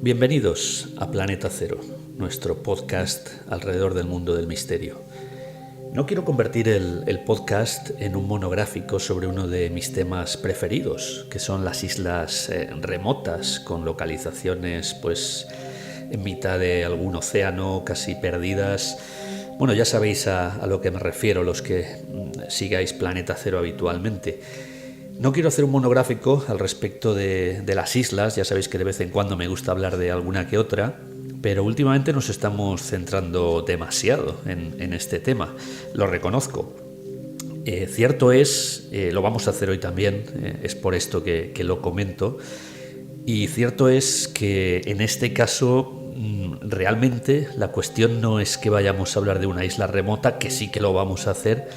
Bienvenidos a Planeta Cero, nuestro podcast alrededor del mundo del misterio. No quiero convertir el podcast en un monográfico sobre uno de mis temas preferidos, que son las islas remotas, con localizaciones en mitad de algún océano, casi perdidas. Bueno, ya sabéis a lo que me refiero los que sigáis Planeta Cero habitualmente. No quiero hacer un monográfico al respecto de las islas, ya sabéis que de vez en cuando me gusta hablar de alguna que otra, pero últimamente nos estamos centrando demasiado en este tema, lo reconozco. Cierto es, lo vamos a hacer hoy también, es por esto que lo comento, y cierto es que en este caso realmente la cuestión no es que vayamos a hablar de una isla remota, que sí que lo vamos a hacer,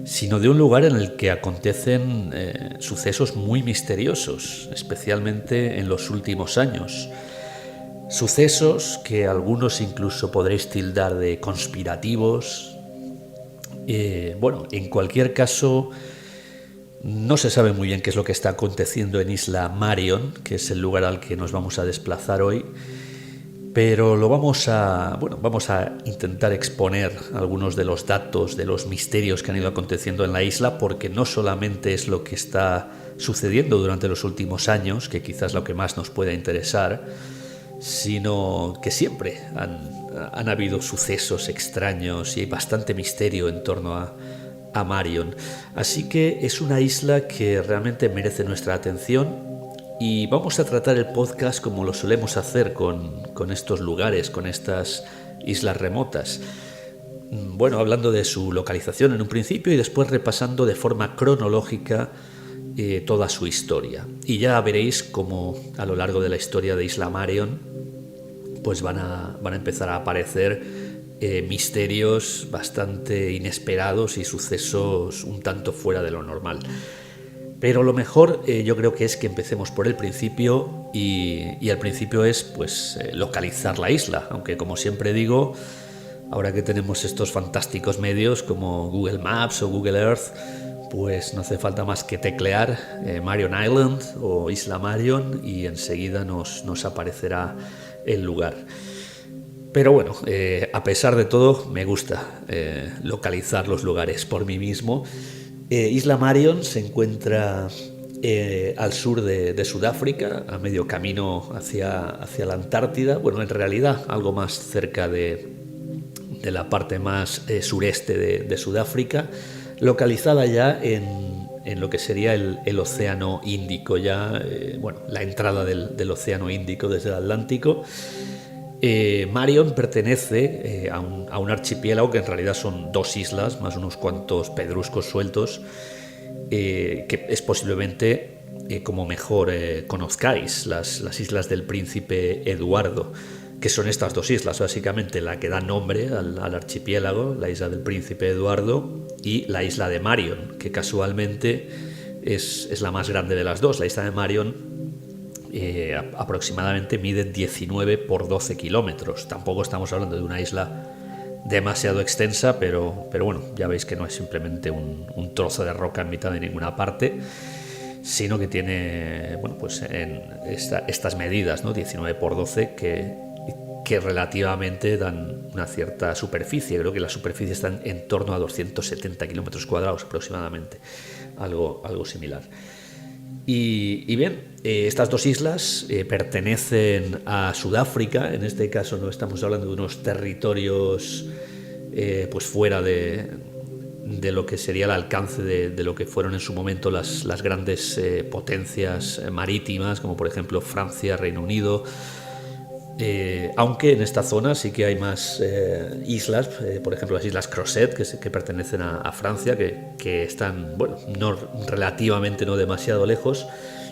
sino de un lugar en el que acontecen sucesos muy misteriosos, especialmente en los últimos años. Sucesos que algunos incluso podréis tildar de conspirativos. En cualquier caso, no se sabe muy bien qué es lo que está aconteciendo en Isla Marion, que es el lugar al que nos vamos a desplazar hoy. Pero vamos a intentar exponer algunos de los datos, de los misterios que han ido aconteciendo en la isla, porque no solamente es lo que está sucediendo durante los últimos años, que quizás es lo que más nos pueda interesar, sino que siempre han habido sucesos extraños y hay bastante misterio en torno a Marion. Así que es una isla que realmente merece nuestra atención. Y vamos a tratar el podcast como lo solemos hacer con estos lugares, con estas islas remotas. Bueno, hablando de su localización en un principio y después repasando de forma cronológica toda su historia. Y ya veréis cómo a lo largo de la historia de Isla Marion pues van a empezar a aparecer misterios bastante inesperados y sucesos un tanto fuera de lo normal. Pero lo mejor yo creo que es que empecemos por el principio y el principio es localizar la isla, aunque como siempre digo, ahora que tenemos estos fantásticos medios como Google Maps o Google Earth, pues no hace falta más que teclear Marion Island o Isla Marion y enseguida nos aparecerá el lugar. Pero bueno, a pesar de todo me gusta localizar los lugares por mí mismo. Isla Marion se encuentra al sur de Sudáfrica, a medio camino hacia la Antártida. Bueno, en realidad algo más cerca de la parte más sureste de Sudáfrica, localizada ya en lo que sería el Océano Índico, ya la entrada del Océano Índico desde el Atlántico. Marion pertenece a un archipiélago que en realidad son dos islas, más unos cuantos pedruscos sueltos, que es posiblemente, como mejor conozcáis, las Islas del Príncipe Eduardo, que son estas dos islas, básicamente la que da nombre al archipiélago, la isla del Príncipe Eduardo, y la isla de Marion, que casualmente es la más grande de las dos. La isla de Marion aproximadamente mide 19 por 12 kilómetros. Tampoco estamos hablando de una isla demasiado extensa, pero bueno, ya veis que no es simplemente un trozo de roca en mitad de ninguna parte, sino que tiene estas medidas, ¿no? 19 por 12 que relativamente dan una cierta superficie. Creo que la superficie está en torno a 270 kilómetros cuadrados aproximadamente, algo similar. Y bien, estas dos islas pertenecen a Sudáfrica. En este caso no estamos hablando de unos territorios fuera de lo que sería el alcance de lo que fueron en su momento las grandes potencias marítimas, como por ejemplo Francia, Reino Unido. Aunque en esta zona sí que hay más islas, por ejemplo las Islas Crozet, que pertenecen a Francia, que están relativamente no demasiado lejos,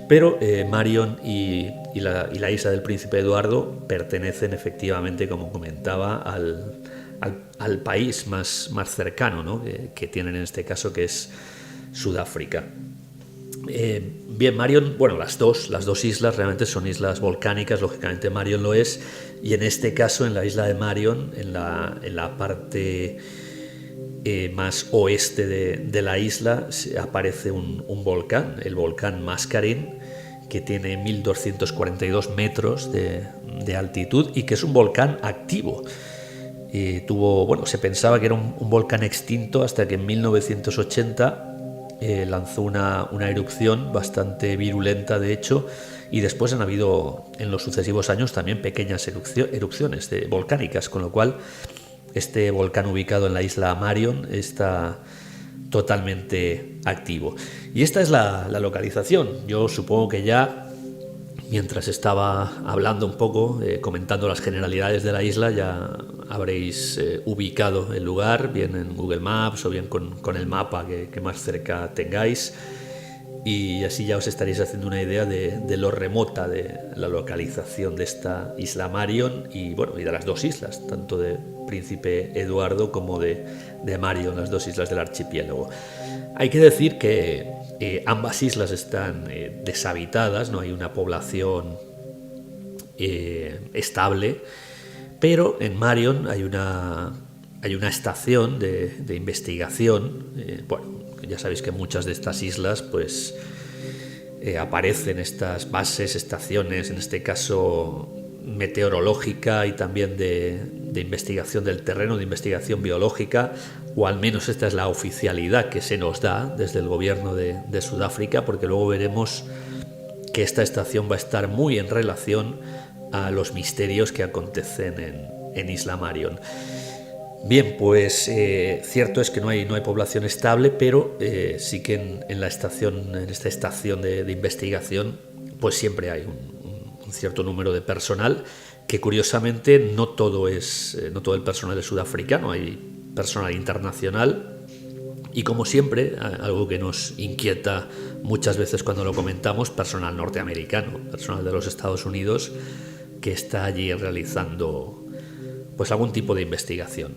pero Marion y la isla del Príncipe Eduardo pertenecen efectivamente, como comentaba, al país más cercano, ¿no? que tienen en este caso, que es Sudáfrica. Bien, Marion, las dos islas realmente son islas volcánicas, lógicamente Marion lo es, y en este caso en la isla de Marion, en la parte más oeste de la isla, aparece un volcán, el volcán Mascarene, que tiene 1242 metros de altitud y que es un volcán activo. Se pensaba que era un volcán extinto hasta que en 1980 lanzó una erupción bastante virulenta, de hecho, y después han habido en los sucesivos años también pequeñas erupciones volcánicas, con lo cual este volcán ubicado en la isla Marion está totalmente activo. Y esta es la localización. Yo supongo que ya, mientras estaba hablando un poco, comentando las generalidades de la isla, ya habréis ubicado el lugar, bien en Google Maps o bien con el mapa que más cerca tengáis, y así ya os estaréis haciendo una idea de lo remota de la localización de esta isla Marion y de las dos islas, tanto de Príncipe Eduardo como de Marion, las dos islas del archipiélago. Hay que decir que ambas islas están deshabitadas, no hay una población estable, pero en Marion hay una estación de investigación. Ya sabéis que en muchas de estas islas pues aparecen estas bases, estaciones, en este caso meteorológica y también de investigación del terreno, de investigación biológica, o al menos esta es la oficialidad que se nos da desde el gobierno de Sudáfrica, porque luego veremos que esta estación va a estar muy en relación a los misterios que acontecen en Isla Marion. Bien, pues cierto es que no hay población estable, pero sí que en esta estación de investigación pues siempre hay un cierto número de personal, que curiosamente no todo el personal es sudafricano, hay personal internacional y, como siempre, algo que nos inquieta muchas veces cuando lo comentamos, personal norteamericano, personal de los Estados Unidos que está allí realizando pues algún tipo de investigación.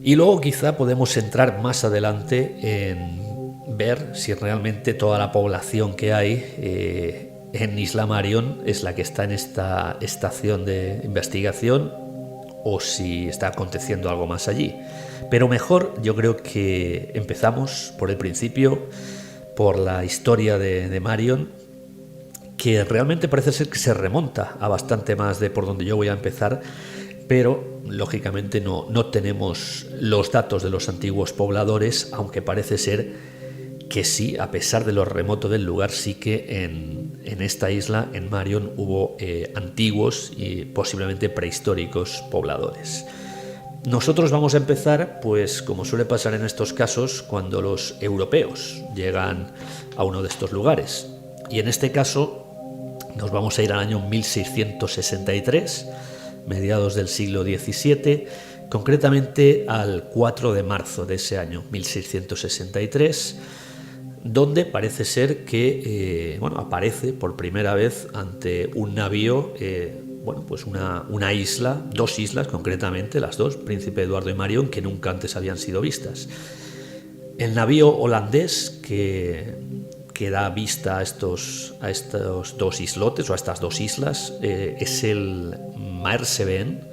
Y luego quizá podemos entrar más adelante en ver si realmente toda la población que hay en Isla Marion es la que está en esta estación de investigación o si está aconteciendo algo más allí. Pero mejor, yo creo que empezamos por el principio, por la historia de Marion, que realmente parece ser que se remonta a bastante más de por donde yo voy a empezar, pero lógicamente no tenemos los datos de los antiguos pobladores, aunque parece ser que sí, a pesar de lo remoto del lugar, sí que en esta isla, en Marion, hubo antiguos y posiblemente prehistóricos pobladores. Nosotros vamos a empezar, pues como suele pasar en estos casos, cuando los europeos llegan a uno de estos lugares. Y en este caso nos vamos a ir al año 1663, mediados del siglo XVII, concretamente al 4 de marzo de ese año 1663, donde parece ser que aparece por primera vez ante un navío una isla, dos islas concretamente, las dos, Príncipe Eduardo y Marion, que nunca antes habían sido vistas. El navío holandés que da vista a estos dos islotes o a estas dos islas es el Maerscheben,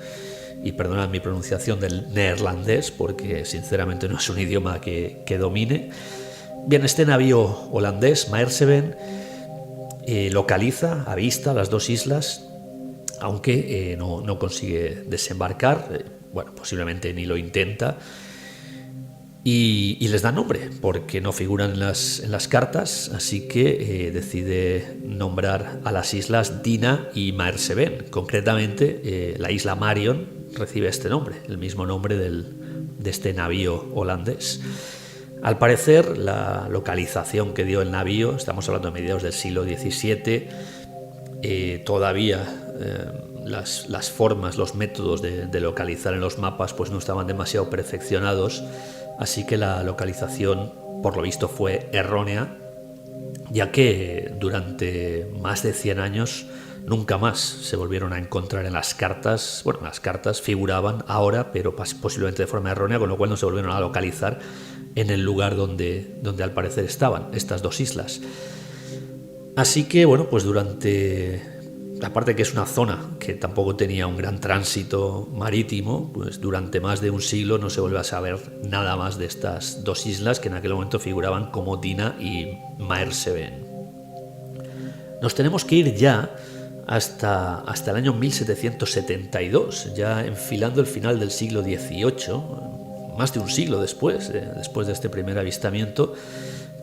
y perdonad mi pronunciación del neerlandés porque sinceramente no es un idioma que domine. Bien, este navío holandés, Maerscheben, localiza, avista las dos islas, aunque no consigue desembarcar, posiblemente ni lo intenta, y les da nombre porque no figuran en las cartas, así que decide nombrar a las islas Dina y Maerscheben. Concretamente, la isla Marion recibe este nombre, el mismo nombre de este navío holandés. Al parecer, la localización que dio el navío, estamos hablando de mediados del siglo XVII, todavía las formas, los métodos de localizar en los mapas pues no estaban demasiado perfeccionados, así que la localización por lo visto fue errónea, ya que durante más de 100 años nunca más se volvieron a encontrar en las cartas. Las cartas figuraban ahora, pero posiblemente de forma errónea, con lo cual no se volvieron a localizar en el lugar donde al parecer estaban estas dos islas. Así que pues aparte que es una zona que tampoco tenía un gran tránsito marítimo, pues durante más de un siglo no se vuelve a saber nada más de estas dos islas que en aquel momento figuraban como Dina y Maerscheben. Nos tenemos que ir ya hasta el año 1772, ya enfilando el final del siglo XVIII, más de un siglo después de este primer avistamiento,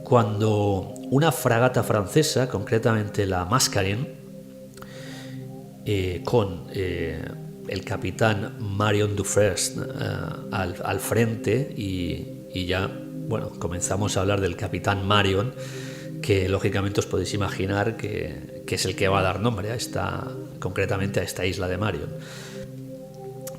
cuando una fragata francesa, concretamente la Mascarene, con el capitán Marion Dufresne al frente, y ya, bueno, comenzamos a hablar del capitán Marion, que lógicamente os podéis imaginar que es el que va a dar nombre concretamente a esta isla de Marion.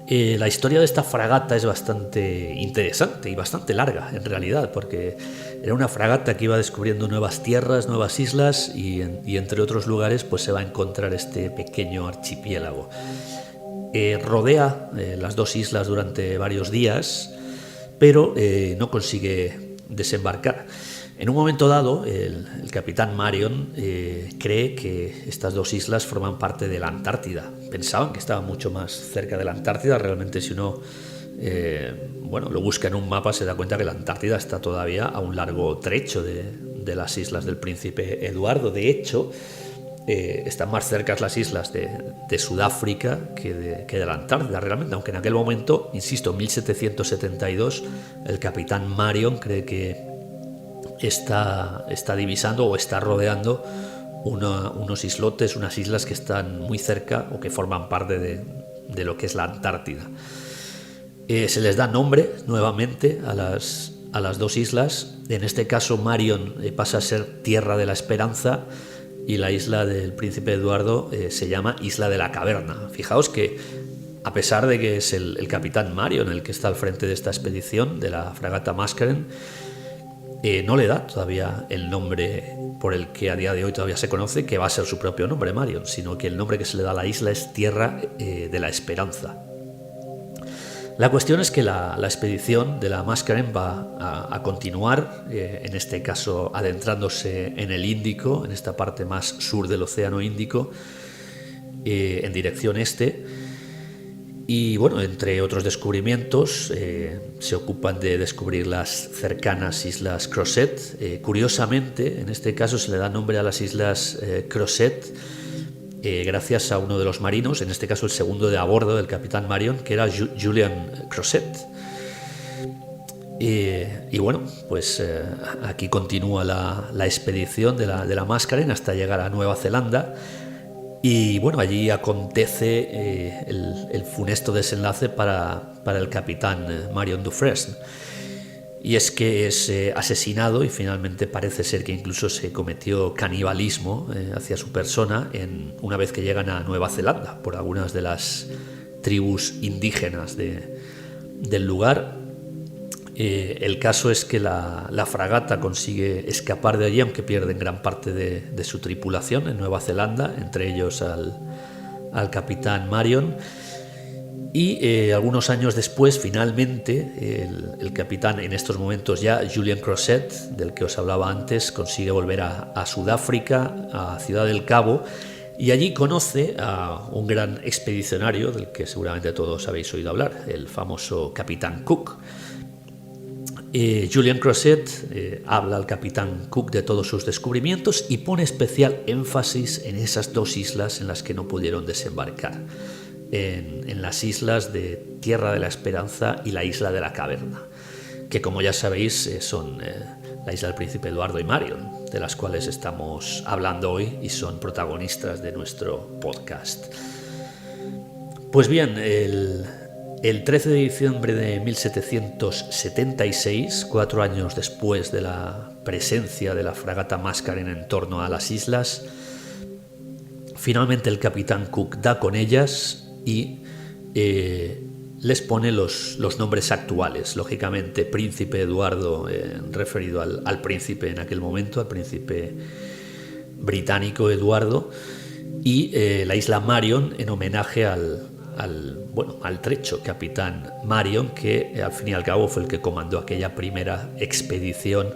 La historia de esta fragata es bastante interesante y bastante larga en realidad, porque era una fragata que iba descubriendo nuevas tierras, nuevas islas, y entre otros lugares pues se va a encontrar este pequeño archipiélago. Rodea las dos islas durante varios días, pero no consigue desembarcar. En un momento dado, el capitán Marion cree que estas dos islas forman parte de la Antártida. Pensaban que estaban mucho más cerca de la Antártida. Realmente, si uno lo busca en un mapa, se da cuenta que la Antártida está todavía a un largo trecho de las islas del Príncipe Eduardo. De hecho, están más cercas las islas de Sudáfrica que de la Antártida, realmente, aunque en aquel momento, insisto, en 1772, el capitán Marion cree que está divisando o está rodeando unos islotes, unas islas que están muy cerca o que forman parte de lo que es la Antártida. Se les da nombre nuevamente a las dos islas. En este caso, Marion pasa a ser Tierra de la Esperanza, y la isla del Príncipe Eduardo se llama Isla de la Caverna. Fijaos que, a pesar de que es el capitán Marion el que está al frente de esta expedición, de la fragata Mascarene, no le da todavía el nombre por el que a día de hoy todavía se conoce, que va a ser su propio nombre, Marion, sino que el nombre que se le da a la isla es Tierra de la Esperanza. La cuestión es que la expedición de la Mascarene va a continuar, en este caso adentrándose en el Índico, en esta parte más sur del Océano Índico, en dirección este. Y bueno, entre otros descubrimientos, se ocupan de descubrir las cercanas islas Crozet. Curiosamente, en este caso se le da nombre a las islas Crozet gracias a uno de los marinos, en este caso el segundo de a bordo del capitán Marion, que era Julian Crozet. Y bueno, pues aquí continúa la expedición de la Mascarene hasta llegar a Nueva Zelanda. Y bueno, allí acontece el funesto desenlace para el capitán Marion Dufresne. Y es que es asesinado, y finalmente parece ser que incluso se cometió canibalismo hacia su persona una vez que llegan a Nueva Zelanda por algunas de las tribus indígenas del lugar. El caso es que la fragata consigue escapar de allí, aunque pierden gran parte de su tripulación en Nueva Zelanda, entre ellos al capitán Marion. Y algunos años después, finalmente, el capitán, en estos momentos ya Julian Crozet, del que os hablaba antes, consigue volver a Sudáfrica, a Ciudad del Cabo, y allí conoce a un gran expedicionario del que seguramente todos habéis oído hablar, el famoso capitán Cook. Julian Crozet habla al capitán Cook de todos sus descubrimientos y pone especial énfasis en esas dos islas en las que no pudieron desembarcar, en las islas de Tierra de la Esperanza y la Isla de la Caverna, que, como ya sabéis, son la isla del Príncipe Eduardo y Marion, de las cuales estamos hablando hoy y son protagonistas de nuestro podcast. Pues bien, el 13 de diciembre de 1776, 4 años después de la presencia de la fragata Mascarene en torno a las islas, finalmente el capitán Cook da con ellas y les pone los nombres actuales. Lógicamente, Príncipe Eduardo, referido al príncipe en aquel momento, al príncipe británico Eduardo, y la isla Marion en homenaje al trecho capitán Marion, que al fin y al cabo fue el que comandó aquella primera expedición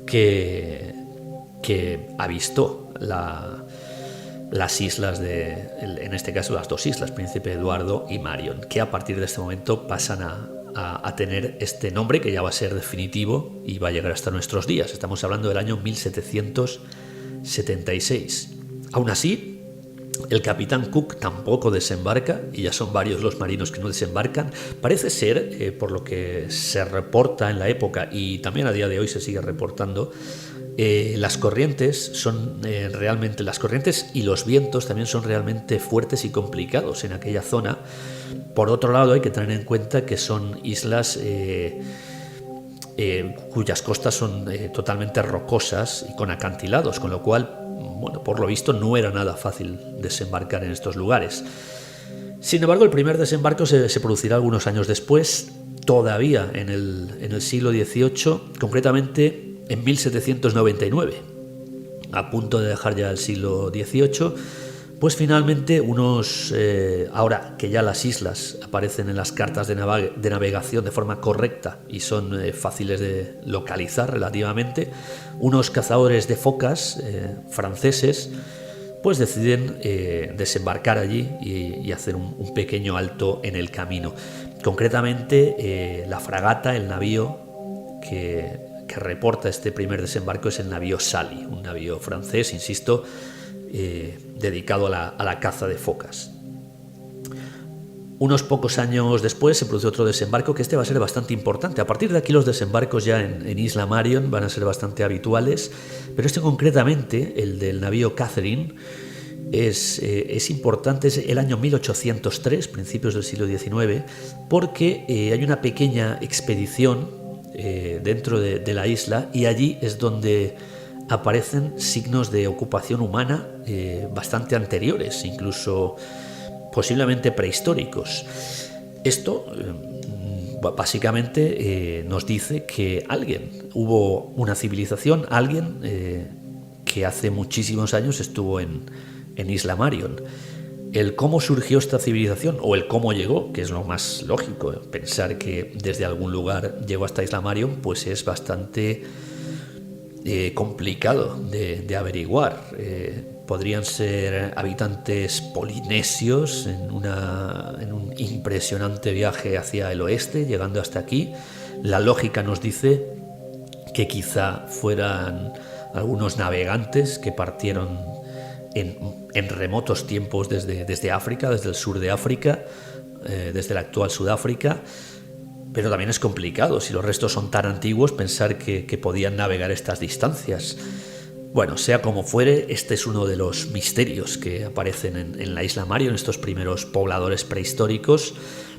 que avistó las islas en este caso las dos islas, Príncipe Eduardo y Marion, que a partir de este momento pasan a tener este nombre que ya va a ser definitivo y va a llegar hasta nuestros días. Estamos hablando del año 1776. Aún así, el capitán Cook tampoco desembarca, y ya son varios los marinos que no desembarcan. Parece ser, por lo que se reporta en la época y también a día de hoy se sigue reportando, las corrientes las corrientes y los vientos también son realmente fuertes y complicados en aquella zona. Por otro lado, hay que tener en cuenta que son islas cuyas costas son totalmente rocosas y con acantilados, con lo cual, bueno, por lo visto no era nada fácil desembarcar en estos lugares. Sin embargo, el primer desembarco se producirá algunos años después, todavía en el siglo XVIII, concretamente en 1799. A punto de dejar ya el siglo XVIII, pues finalmente ahora que ya las islas aparecen en las cartas de navegación de forma correcta y son fáciles de localizar relativamente, unos cazadores de focas franceses pues deciden desembarcar allí y hacer un pequeño alto en el camino. Concretamente, la fragata, el navío que reporta este primer desembarco es el navío Sally, un navío francés, insisto, dedicado a la caza de focas. Unos pocos años después se produce otro desembarco, que este va a ser bastante importante. A partir de aquí los desembarcos ya en Isla Marion van a ser bastante habituales, pero este concretamente, el del navío Catherine, es importante. Es el año 1803, principios del siglo XIX, porque hay una pequeña expedición dentro de la isla, y allí es donde aparecen signos de ocupación humana bastante anteriores, incluso posiblemente prehistóricos. Esto básicamente nos dice que hubo una civilización, alguien que hace muchísimos años estuvo en Isla Marion. El cómo surgió esta civilización o el cómo llegó, que es lo más lógico, pensar que desde algún lugar llegó hasta Isla Marion, pues es bastante complicado de averiguar. Podrían ser habitantes polinesios en un impresionante viaje hacia el oeste, llegando hasta aquí. La lógica nos dice que quizá fueran algunos navegantes que partieron en remotos tiempos desde África, desde el sur de África, desde la actual Sudáfrica. Pero también es complicado, si los restos son tan antiguos, pensar que podían navegar estas distancias. Bueno, sea como fuere, este es uno de los misterios que aparecen en la Isla Marion, estos primeros pobladores prehistóricos,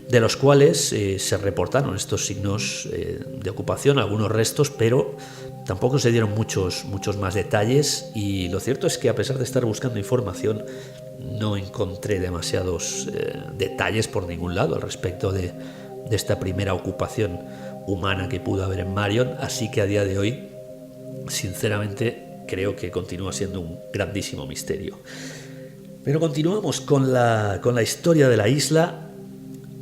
de los cuales se reportaron estos signos de ocupación, algunos restos, pero tampoco se dieron muchos más detalles, y lo cierto es que, a pesar de estar buscando información, no encontré demasiados detalles por ningún lado al respecto de esta primera ocupación humana que pudo haber en Marion, así que a día de hoy, sinceramente, creo que continúa siendo un grandísimo misterio. Pero continuamos con la historia de la isla,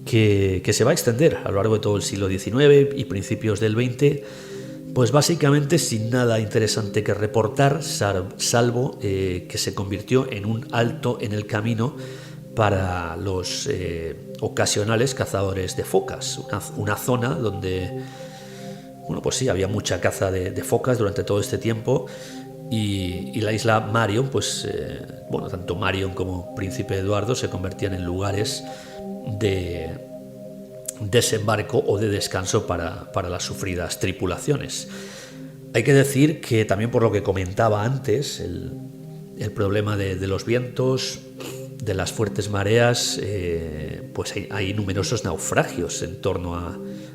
que se va a extender a lo largo de todo el siglo XIX y principios del XX, pues básicamente sin nada interesante que reportar, salvo que se convirtió en un alto en el camino para los ocasionales cazadores de focas, una zona donde, bueno, pues sí, había mucha caza de focas durante todo este tiempo, y la isla Marion, pues tanto Marion como Príncipe Eduardo se convertían en lugares de desembarco o de descanso para las sufridas tripulaciones. Hay que decir que también, por lo que comentaba antes, el problema de los vientos, de las fuertes mareas, pues hay numerosos naufragios en torno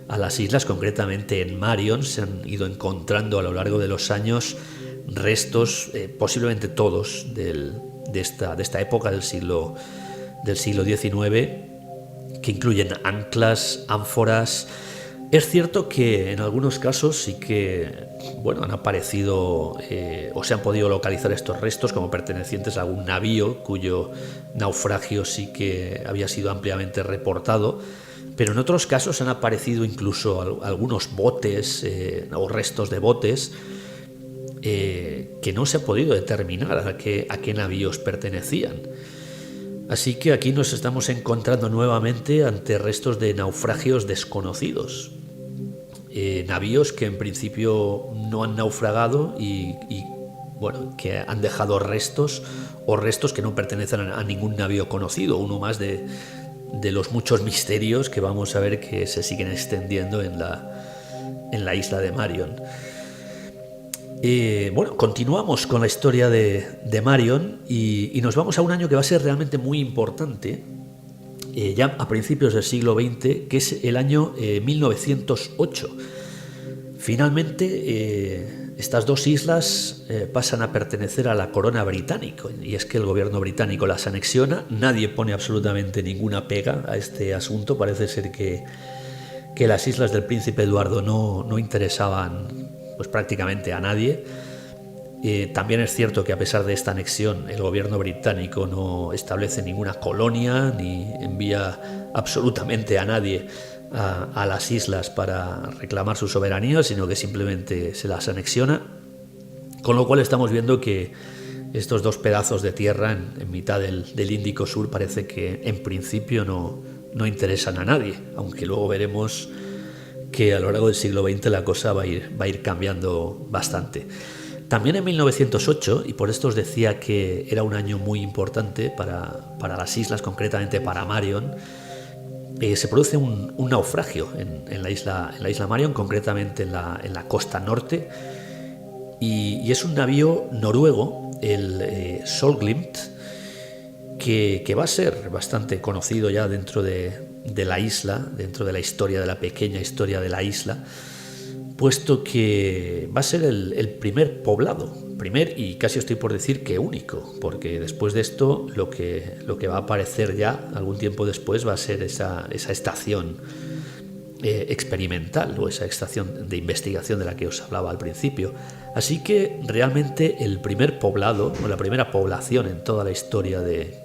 a las islas. Concretamente en Marion se han ido encontrando a lo largo de los años restos, posiblemente todos de esta época del siglo XIX, que incluyen anclas, ánforas. Es cierto que en algunos casos sí que han aparecido o se han podido localizar estos restos como pertenecientes a algún navío cuyo naufragio sí que había sido ampliamente reportado, pero en otros casos han aparecido incluso algunos botes o restos de botes que no se ha podido determinar a qué navíos pertenecían. Así que aquí nos estamos encontrando nuevamente ante restos de naufragios desconocidos. Navíos que en principio no han naufragado y que han dejado restos o restos que no pertenecen a ningún navío conocido, uno más de los muchos misterios que vamos a ver que se siguen extendiendo en la isla de Marion. Continuamos con la historia de Marion y nos vamos a un año que va a ser realmente muy importante, ya a principios del siglo XX, que es el año 1908. Finalmente, estas dos islas pasan a pertenecer a la corona británica, y es que el gobierno británico las anexiona. Nadie pone absolutamente ninguna pega a este asunto. Parece ser que las islas del príncipe Eduardo no interesaban pues prácticamente a nadie. También es cierto que a pesar de esta anexión, el gobierno británico no establece ninguna colonia ni envía absolutamente a nadie a las islas para reclamar su soberanía, sino que simplemente se las anexiona, con lo cual estamos viendo que estos dos pedazos de tierra en mitad del Índico Sur parece que en principio no interesan a nadie, aunque luego veremos que a lo largo del siglo XX la cosa va a ir cambiando bastante. También en 1908, y por esto os decía que era un año muy importante para las islas, concretamente para Marion, se produce un naufragio en la isla Marion, concretamente en la costa norte, y es un navío noruego, el Solglimt, que va a ser bastante conocido ya dentro de la isla, dentro de la historia, de la pequeña historia de la isla, puesto que va a ser el primer poblado, y casi estoy por decir que único, porque después de esto lo que va a aparecer ya algún tiempo después va a ser esa estación experimental o esa estación de investigación de la que os hablaba al principio. Así que realmente el primer poblado o la primera población en toda la historia de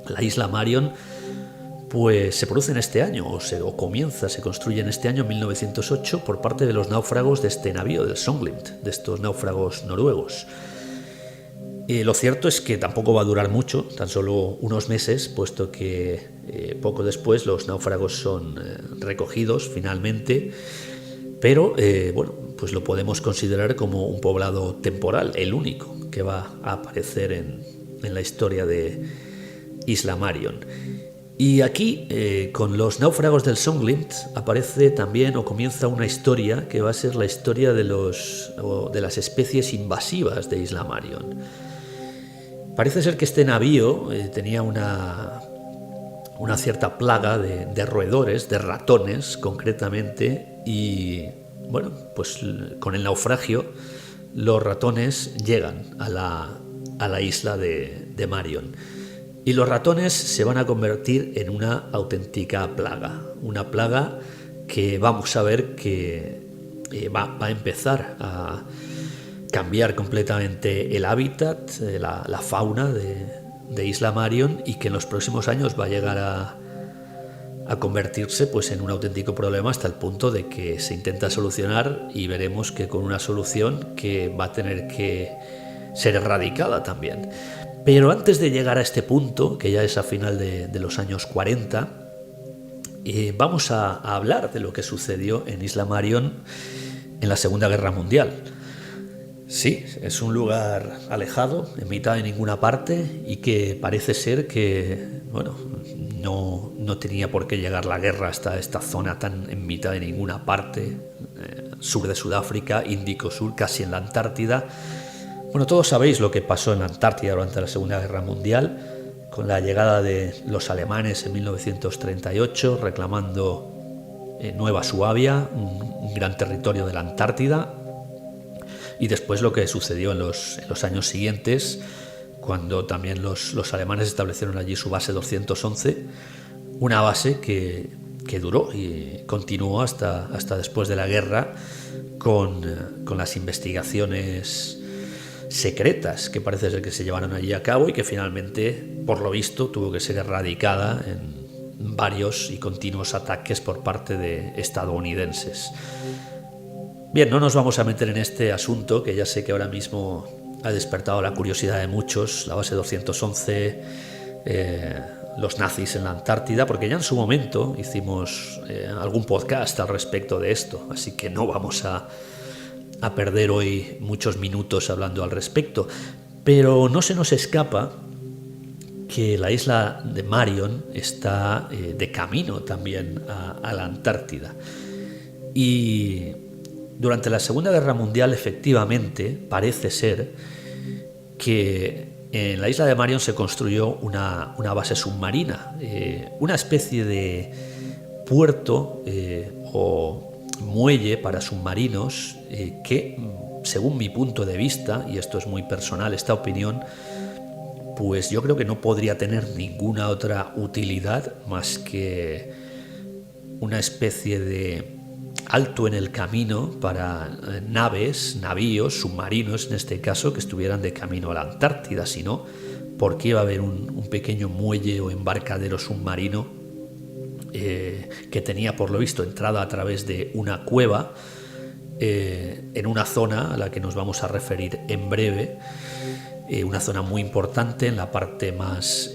la isla Marion pues se produce en este año, se construye en este año 1908 por parte de los náufragos de este navío, del Solglimt, de estos náufragos noruegos. Lo cierto es que tampoco va a durar mucho, tan solo unos meses, puesto que poco después los náufragos son recogidos finalmente, pero pues lo podemos considerar como un poblado temporal, el único que va a aparecer en la historia de Isla Marion. Y aquí, con los náufragos del Solglimt, aparece también o comienza una historia que va a ser la historia de las especies invasivas de Isla Marion. Parece ser que este navío tenía una cierta plaga de roedores, de ratones concretamente, y pues con el naufragio los ratones llegan a la isla de Marion. Y los ratones se van a convertir en una auténtica plaga, una plaga que vamos a ver que va a empezar a cambiar completamente el hábitat, la fauna de Isla Marion, y que en los próximos años va a llegar a convertirse pues en un auténtico problema, hasta el punto de que se intenta solucionar y veremos que con una solución que va a tener que ser erradicada también. Pero antes de llegar a este punto, que ya es a final de los años 40, vamos a hablar de lo que sucedió en Isla Marion en la Segunda Guerra Mundial. Sí, es un lugar alejado, en mitad de ninguna parte, y que parece ser que no tenía por qué llegar la guerra hasta esta zona tan en mitad de ninguna parte, sur de Sudáfrica, Índico Sur, casi en la Antártida. Todos sabéis lo que pasó en la Antártida durante la Segunda Guerra Mundial, con la llegada de los alemanes en 1938, reclamando Nueva Suabia, un gran territorio de la Antártida, y después lo que sucedió en los años siguientes, cuando también los alemanes establecieron allí su base 211, una base que duró y continuó hasta después de la guerra, con las investigaciones secretas que parece ser que se llevaron allí a cabo y que finalmente, por lo visto, tuvo que ser erradicada en varios y continuos ataques por parte de estadounidenses. Bien, no nos vamos a meter en este asunto, que ya sé que ahora mismo ha despertado la curiosidad de muchos, la base 211, los nazis en la Antártida, porque ya en su momento hicimos algún podcast al respecto de esto, así que no vamos a a perder hoy muchos minutos hablando al respecto, pero no se nos escapa que la isla de Marion está de camino también a la Antártida. Y durante la Segunda Guerra Mundial, efectivamente, parece ser que en la isla de Marion se construyó una base submarina, una especie de puerto o muelle para submarinos que, según mi punto de vista, y esto es muy personal, esta opinión, pues yo creo que no podría tener ninguna otra utilidad más que una especie de alto en el camino para navíos, submarinos en este caso, que estuvieran de camino a la Antártida. Si no, ¿por qué iba a haber un pequeño muelle o embarcadero submarino que tenía, por lo visto, entrada a través de una cueva en una zona a la que nos vamos a referir en breve? Una zona muy importante en la parte más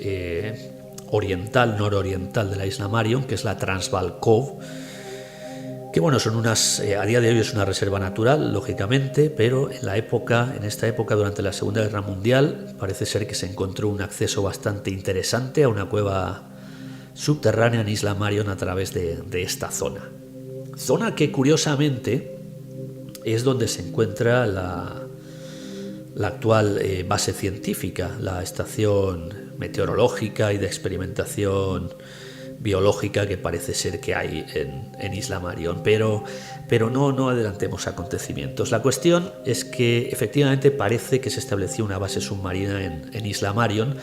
nororiental de la isla Marion, que es la Transvaal Cove, que bueno, son a día de hoy es una reserva natural, lógicamente, pero en esta época, durante la Segunda Guerra Mundial, parece ser que se encontró un acceso bastante interesante a una cueva subterránea en Isla Marion a través de esta zona. Zona que, curiosamente, es donde se encuentra la actual base científica, la estación meteorológica y de experimentación biológica que parece ser que hay en Isla Marion, pero no adelantemos acontecimientos. La cuestión es que efectivamente parece que se estableció una base submarina en Isla Marion,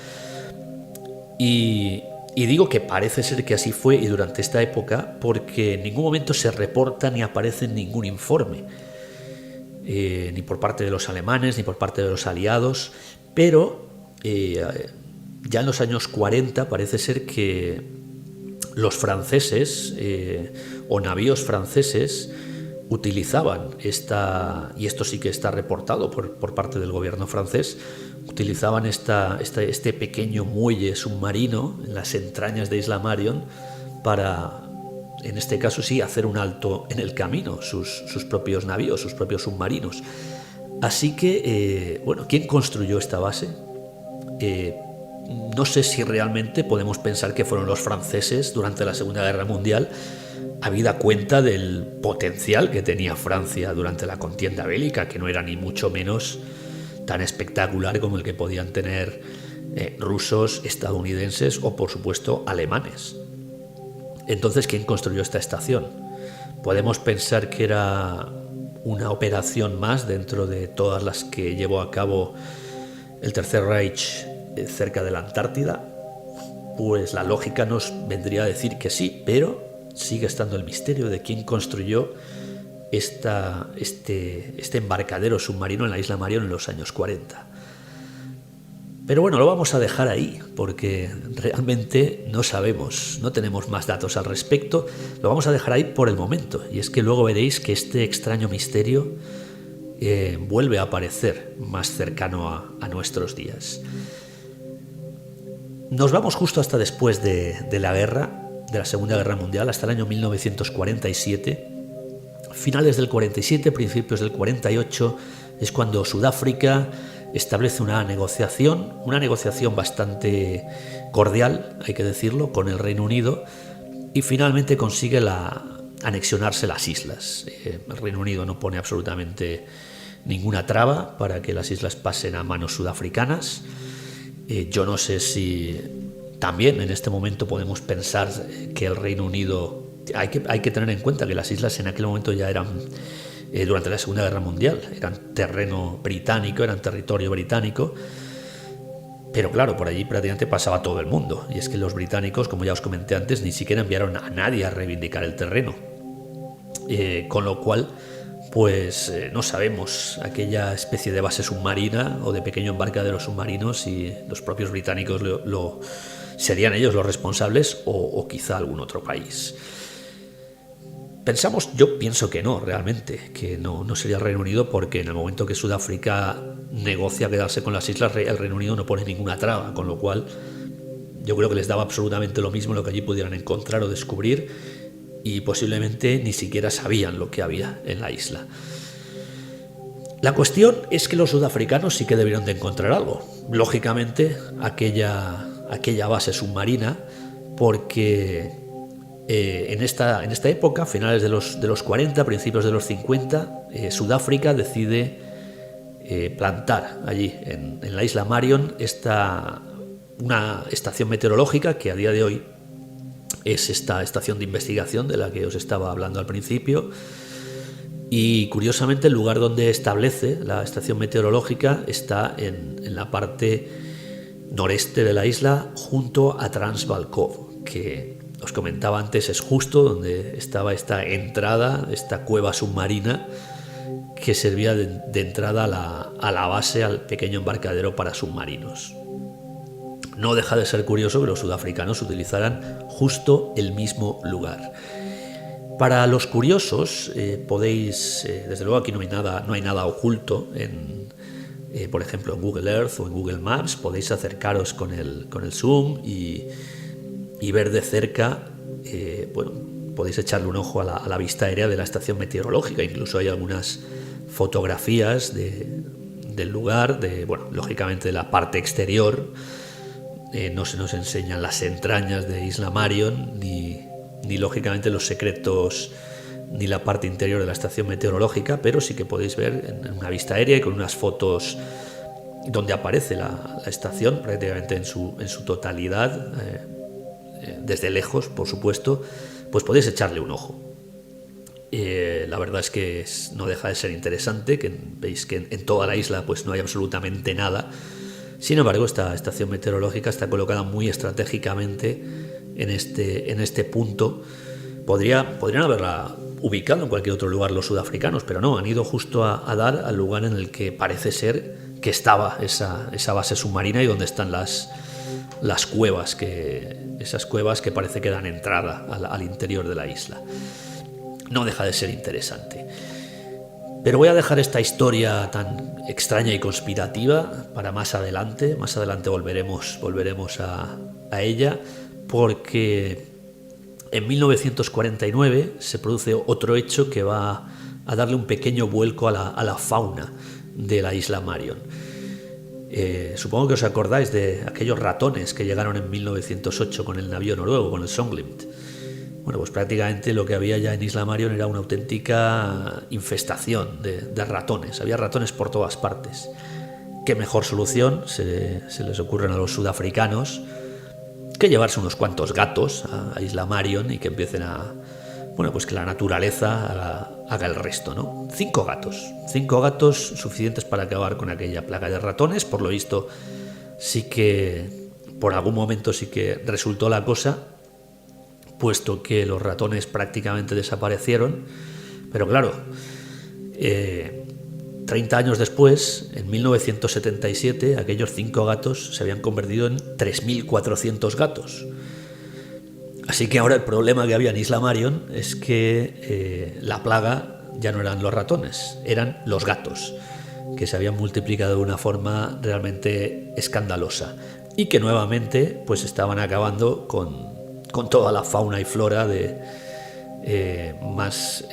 y digo que parece ser que así fue y durante esta época porque en ningún momento se reporta ni aparece en ningún informe. Ni por parte de los alemanes ni por parte de los aliados, pero ya en los años 40 parece ser que los franceses o navíos franceses utilizaban y esto sí que está reportado por parte del gobierno francés, utilizaban este pequeño muelle submarino en las entrañas de Isla Marion para, en este caso sí, hacer un alto en el camino, sus propios navíos, sus propios submarinos. Así que, ¿quién construyó esta base? No sé si realmente podemos pensar que fueron los franceses durante la Segunda Guerra Mundial, habida cuenta del potencial que tenía Francia durante la contienda bélica, que no era ni mucho menos tan espectacular como el que podían tener rusos, estadounidenses o, por supuesto, alemanes. Entonces, ¿quién construyó esta estación? Podemos pensar que era una operación más dentro de todas las que llevó a cabo el Tercer Reich cerca de la Antártida. Pues la lógica nos vendría a decir que sí, pero sigue estando el misterio de quién construyó este embarcadero submarino en la Isla Marion en los años 40. Pero bueno, lo vamos a dejar ahí porque realmente no sabemos, no tenemos más datos al respecto. Lo vamos a dejar ahí por el momento, y es que luego veréis que este extraño misterio vuelve a aparecer más cercano a nuestros días. Nos vamos justo hasta después de la guerra, de la Segunda Guerra Mundial, hasta el año 1947. Finales del 47, principios del 48, es cuando Sudáfrica establece una negociación bastante cordial, hay que decirlo, con el Reino Unido, y finalmente consigue anexionarse las islas. El Reino Unido no pone absolutamente ninguna traba para que las islas pasen a manos sudafricanas. Yo no sé si también en este momento podemos pensar que el Reino Unido... Hay que tener en cuenta que las islas en aquel momento ya eran, durante la Segunda Guerra Mundial, eran terreno británico, eran territorio británico, pero claro, por allí prácticamente pasaba todo el mundo, y es que los británicos, como ya os comenté antes, ni siquiera enviaron a nadie a reivindicar el terreno, con lo cual pues no sabemos aquella especie de base submarina o de pequeño embarcadero submarino si los propios británicos serían ellos los responsables o quizá algún otro país. Yo pienso que no, realmente, que no sería el Reino Unido, porque en el momento que Sudáfrica negocia quedarse con las islas, el Reino Unido no pone ninguna traba, con lo cual yo creo que les daba absolutamente lo mismo lo que allí pudieran encontrar o descubrir, y posiblemente ni siquiera sabían lo que había en la isla. La cuestión es que los sudafricanos sí que debieron de encontrar algo. Lógicamente, aquella base submarina, porque en esta época, finales de los 40, principios de los 50, Sudáfrica decide plantar allí, en la isla Marion, una estación meteorológica que a día de hoy es esta estación de investigación de la que os estaba hablando al principio. Y curiosamente el lugar donde establece la estación meteorológica está en la parte noreste de la isla, junto a Transvaal Cove, que os comentaba antes es justo donde estaba esta entrada, esta cueva submarina que servía de entrada a la base, al pequeño embarcadero para submarinos. No deja de ser curioso que los sudafricanos utilizaran justo el mismo lugar. Para los curiosos, podéis, desde luego aquí no hay nada oculto por ejemplo en Google Earth o en Google Maps, podéis acercaros con el zoom y ver de cerca, podéis echarle un ojo a la vista aérea de la estación meteorológica. Incluso hay algunas fotografías del lugar, lógicamente de la parte exterior. No se nos enseñan las entrañas de Isla Marion, ni lógicamente los secretos, ni la parte interior de la estación meteorológica, pero sí que podéis ver en una vista aérea y con unas fotos donde aparece la estación prácticamente en su totalidad, desde lejos, por supuesto, pues podéis echarle un ojo. La verdad es que no deja de ser interesante, que veis que en toda la isla pues no hay absolutamente nada. Sin embargo, esta estación meteorológica está colocada muy estratégicamente en este punto. Podrían haberla ubicado en cualquier otro lugar los sudafricanos, pero no, han ido justo a dar al lugar en el que parece ser que estaba esa base submarina y donde están las cuevas, esas cuevas que parece que dan entrada al interior de la isla. No deja de ser interesante. Pero voy a dejar esta historia tan extraña y conspirativa para más adelante. Más adelante volveremos a ella, porque en 1949 se produce otro hecho que va a darle un pequeño vuelco a la fauna de la isla Marion. Supongo que os acordáis de aquellos ratones que llegaron en 1908 con el navío noruego, con el Songlimt. Bueno, pues prácticamente lo que había ya en Isla Marion era una auténtica infestación de ratones. Había ratones por todas partes. ¿Qué mejor solución se les ocurren a los sudafricanos que llevarse unos cuantos gatos a Isla Marion y que empiecen pues que la naturaleza haga el resto, ¿no? 5 gatos suficientes para acabar con aquella plaga de ratones. Por lo visto, sí que por algún momento sí que resultó la cosa, puesto que los ratones prácticamente desaparecieron. Pero claro, 30 años después, en 1977, aquellos 5 gatos se habían convertido en 3.400 gatos. Así que ahora el problema que había en Isla Marion es que la plaga ya no eran los ratones, eran los gatos, que se habían multiplicado de una forma realmente escandalosa y que nuevamente pues estaban acabando con toda la fauna y flora más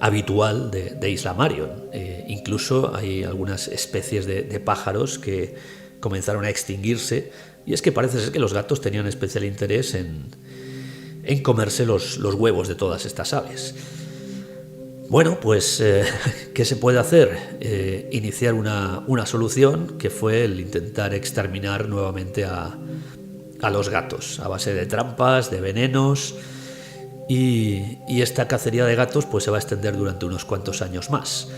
habitual de Isla Marion. Incluso hay algunas especies de pájaros que comenzaron a extinguirse, y es que parece ser que los gatos tenían especial interés en comerse los huevos de todas estas aves. Bueno, pues ¿qué se puede hacer? Iniciar una solución, que fue el intentar exterminar nuevamente a los gatos a base de trampas, de venenos, y esta cacería de gatos pues se va a extender durante unos cuantos años más.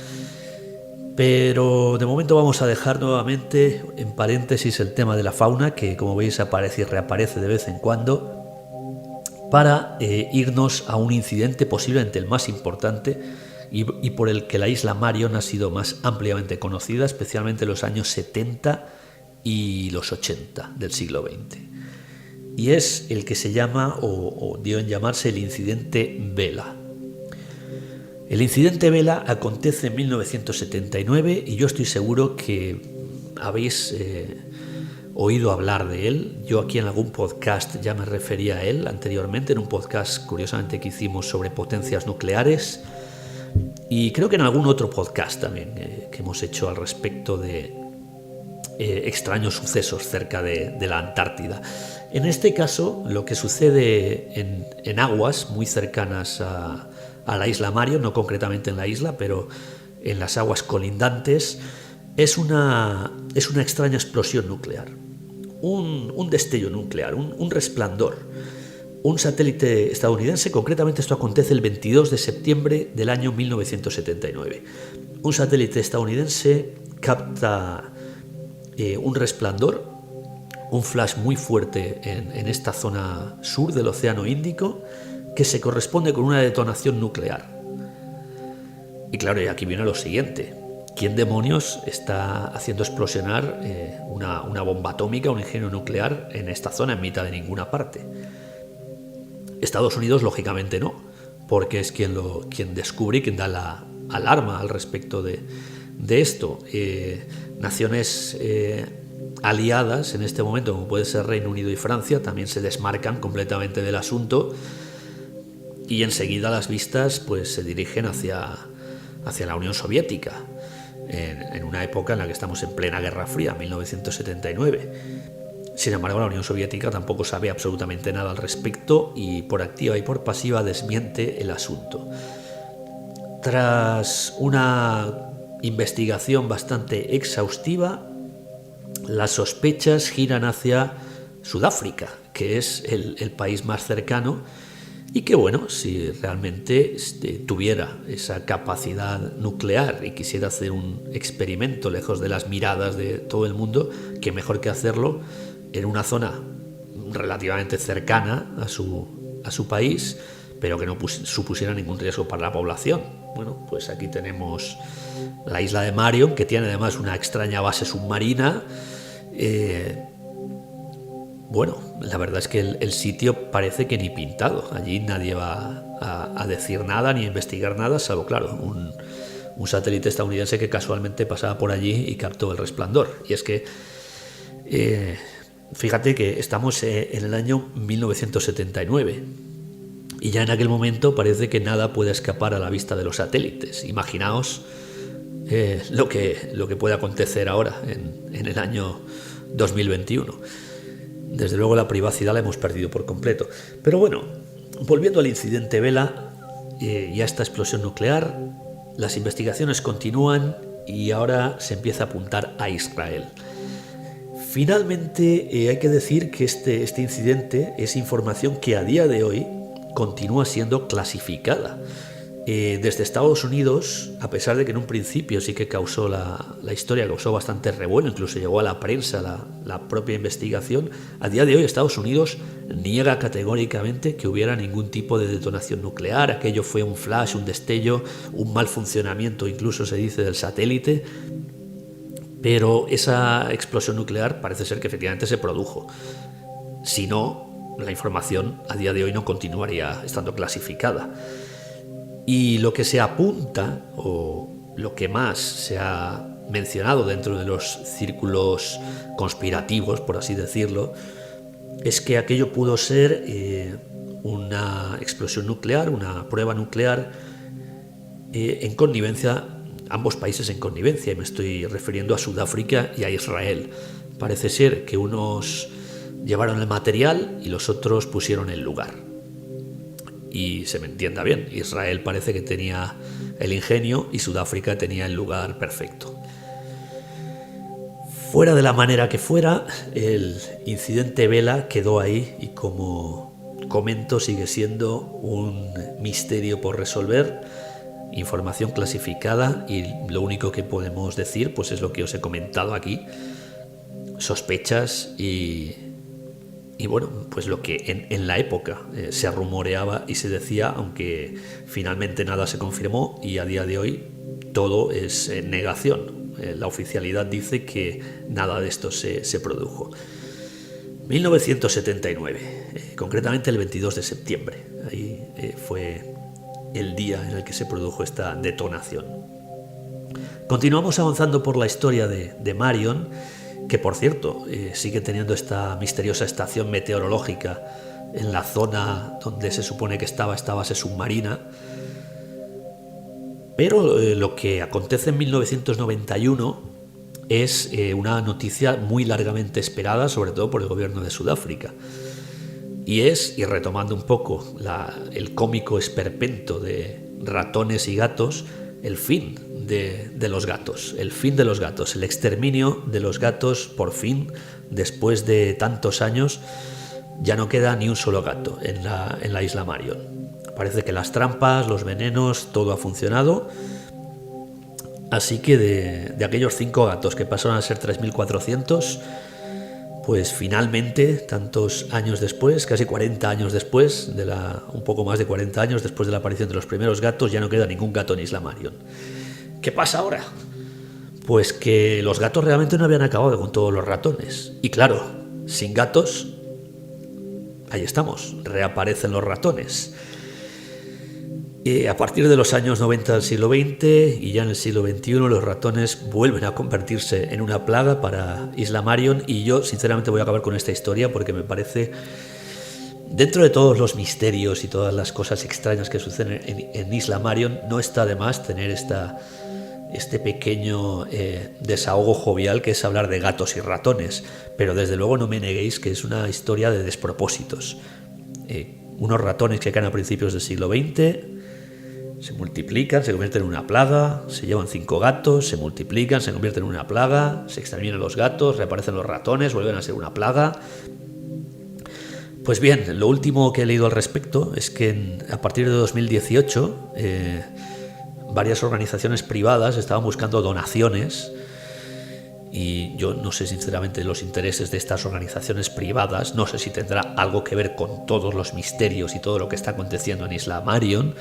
Pero de momento vamos a dejar nuevamente en paréntesis el tema de la fauna, que como veis aparece y reaparece de vez en cuando, para irnos a un incidente posiblemente el más importante y por el que la isla Marion ha sido más ampliamente conocida, especialmente en los años 70 y los 80 del siglo XX. Y es el que se llama, o dio en llamarse, el incidente Vela. El incidente Vela acontece en 1979 y yo estoy seguro que habéis oído hablar de él. Yo aquí en algún podcast ya me refería a él anteriormente, en un podcast curiosamente que hicimos sobre potencias nucleares. y creo que en algún otro podcast también que hemos hecho al respecto de extraños sucesos cerca de la Antártida. En este caso, lo que sucede en aguas muy cercanas a la isla Marion, no concretamente en la isla, pero en las aguas colindantes, es una extraña explosión nuclear, un destello nuclear, un resplandor. Un satélite estadounidense, concretamente esto acontece el 22 de septiembre del año 1979. Un satélite estadounidense capta un resplandor, un flash muy fuerte en esta zona sur del Océano Índico, que se corresponde con una detonación nuclear. Y claro, y aquí viene lo siguiente: ¿quién demonios está haciendo explosionar una bomba atómica, un ingenio nuclear en esta zona en mitad de ninguna parte? Estados Unidos, lógicamente no, porque es quien descubre y quien da la alarma al respecto de esto. Naciones aliadas en este momento, como puede ser Reino Unido y Francia, también se desmarcan completamente del asunto, y enseguida las vistas pues se dirigen hacia la Unión Soviética, en una época en la que estamos en plena Guerra Fría, 1979. Sin embargo, la Unión Soviética tampoco sabe absolutamente nada al respecto y por activa y por pasiva desmiente el asunto. Tras una investigación bastante exhaustiva, las sospechas giran hacia Sudáfrica, que es el país más cercano y que, bueno, si realmente tuviera esa capacidad nuclear y quisiera hacer un experimento lejos de las miradas de todo el mundo, qué mejor que hacerlo en una zona relativamente cercana a su país, pero que no supusiera ningún riesgo para la población. Bueno, pues aquí tenemos la isla de Marion, que tiene además una extraña base submarina. Bueno, la verdad es que el sitio parece que ni pintado. Allí nadie va a decir nada ni a investigar nada, salvo, claro, un satélite estadounidense que casualmente pasaba por allí y captó el resplandor. Y es que fíjate que estamos en el año 1979 y ya en aquel momento parece que nada puede escapar a la vista de los satélites. Imaginaos lo que puede acontecer ahora en el año 2021. Desde luego la privacidad la hemos perdido por completo. Pero bueno, volviendo al incidente Vela y a esta explosión nuclear, las investigaciones continúan y ahora se empieza a apuntar a Israel. Finalmente, hay que decir que este incidente es información que a día de hoy continúa siendo clasificada. Desde Estados Unidos, a pesar de que en un principio sí que causó la historia, causó bastante revuelo, incluso llegó a la prensa la propia investigación, a día de hoy Estados Unidos niega categóricamente que hubiera ningún tipo de detonación nuclear. Aquello fue un flash, un destello, un mal funcionamiento, incluso se dice, del satélite. Pero esa explosión nuclear parece ser que efectivamente se produjo. Si no, la información a día de hoy no continuaría estando clasificada. Y lo que se apunta, o lo que más se ha mencionado dentro de los círculos conspirativos, por así decirlo, es que aquello pudo ser una explosión nuclear, una prueba nuclear en connivencia, ambos países en connivencia, y me estoy refiriendo a Sudáfrica y a Israel. Parece ser que unos llevaron el material y los otros pusieron el lugar. Y se me entienda bien, Israel parece que tenía el ingenio y Sudáfrica tenía el lugar perfecto. Fuera de la manera que fuera, el incidente Vela quedó ahí y, como comento, sigue siendo un misterio por resolver, información clasificada, y lo único que podemos decir pues es lo que os he comentado aquí, sospechas y bueno, pues lo que en la época se rumoreaba y se decía, aunque finalmente nada se confirmó, y a día de hoy todo es negación. La oficialidad dice que nada de esto se produjo. 1979, concretamente el 22 de septiembre, ahí fue el día en el que se produjo esta detonación. Continuamos avanzando por la historia de Marion, que por cierto sigue teniendo esta misteriosa estación meteorológica en la zona donde se supone que estaba esta base submarina. Pero lo que acontece en 1991 es una noticia muy largamente esperada, sobre todo por el gobierno de Sudáfrica. Y retomando un poco el cómico esperpento de ratones y gatos, el fin de los gatos, el exterminio de los gatos, por fin, después de tantos años, ya no queda ni un solo gato en la isla Marion. Parece que las trampas, los venenos, todo ha funcionado. Así que de aquellos 5 gatos que pasaron a ser 3.400, pues finalmente, tantos años después, casi 40 años después, un poco más de 40 años después de la aparición de los primeros gatos, ya no queda ningún gato en Isla Marion. ¿Qué pasa ahora? Pues que los gatos realmente no habían acabado con todos los ratones. Y claro, sin gatos, ahí estamos, reaparecen los ratones. A partir de los años 90 del siglo XX y ya en el siglo XXI, los ratones vuelven a convertirse en una plaga para Isla Marion, y yo sinceramente voy a acabar con esta historia porque me parece, dentro de todos los misterios y todas las cosas extrañas que suceden en Isla Marion, no está de más tener este pequeño desahogo jovial que es hablar de gatos y ratones, pero desde luego no me neguéis que es una historia de despropósitos. Unos ratones que caen a principios del siglo XX, se multiplican, se convierten en una plaga, se llevan 5 gatos, se multiplican, se convierten en una plaga, se exterminan los gatos, reaparecen los ratones, vuelven a ser una plaga. Pues bien, lo último que he leído al respecto es que a partir de 2018 varias organizaciones privadas estaban buscando donaciones, y yo no sé sinceramente los intereses de estas organizaciones privadas, no sé si tendrá algo que ver con todos los misterios y todo lo que está aconteciendo en Isla Marion.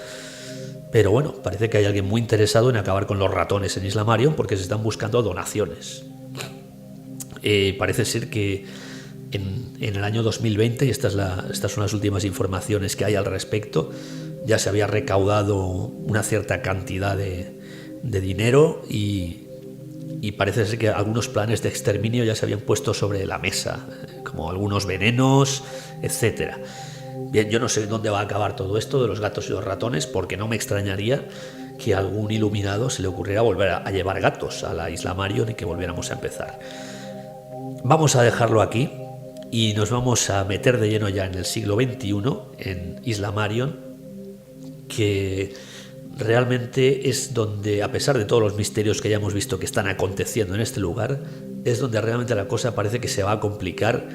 Pero bueno, parece que hay alguien muy interesado en acabar con los ratones en Isla Marion porque se están buscando donaciones. Parece ser que en el año 2020, y estas son las últimas informaciones que hay al respecto, ya se había recaudado una cierta cantidad de dinero y parece ser que algunos planes de exterminio ya se habían puesto sobre la mesa, como algunos venenos, etcétera. Bien, yo no sé dónde va a acabar todo esto de los gatos y los ratones, porque no me extrañaría que a algún iluminado se le ocurriera volver a llevar gatos a la Isla Marion y que volviéramos a empezar. Vamos a dejarlo aquí y nos vamos a meter de lleno ya en el siglo XXI, en Isla Marion, que realmente es donde, a pesar de todos los misterios que ya hemos visto que están aconteciendo en este lugar, es donde realmente la cosa parece que se va a complicar,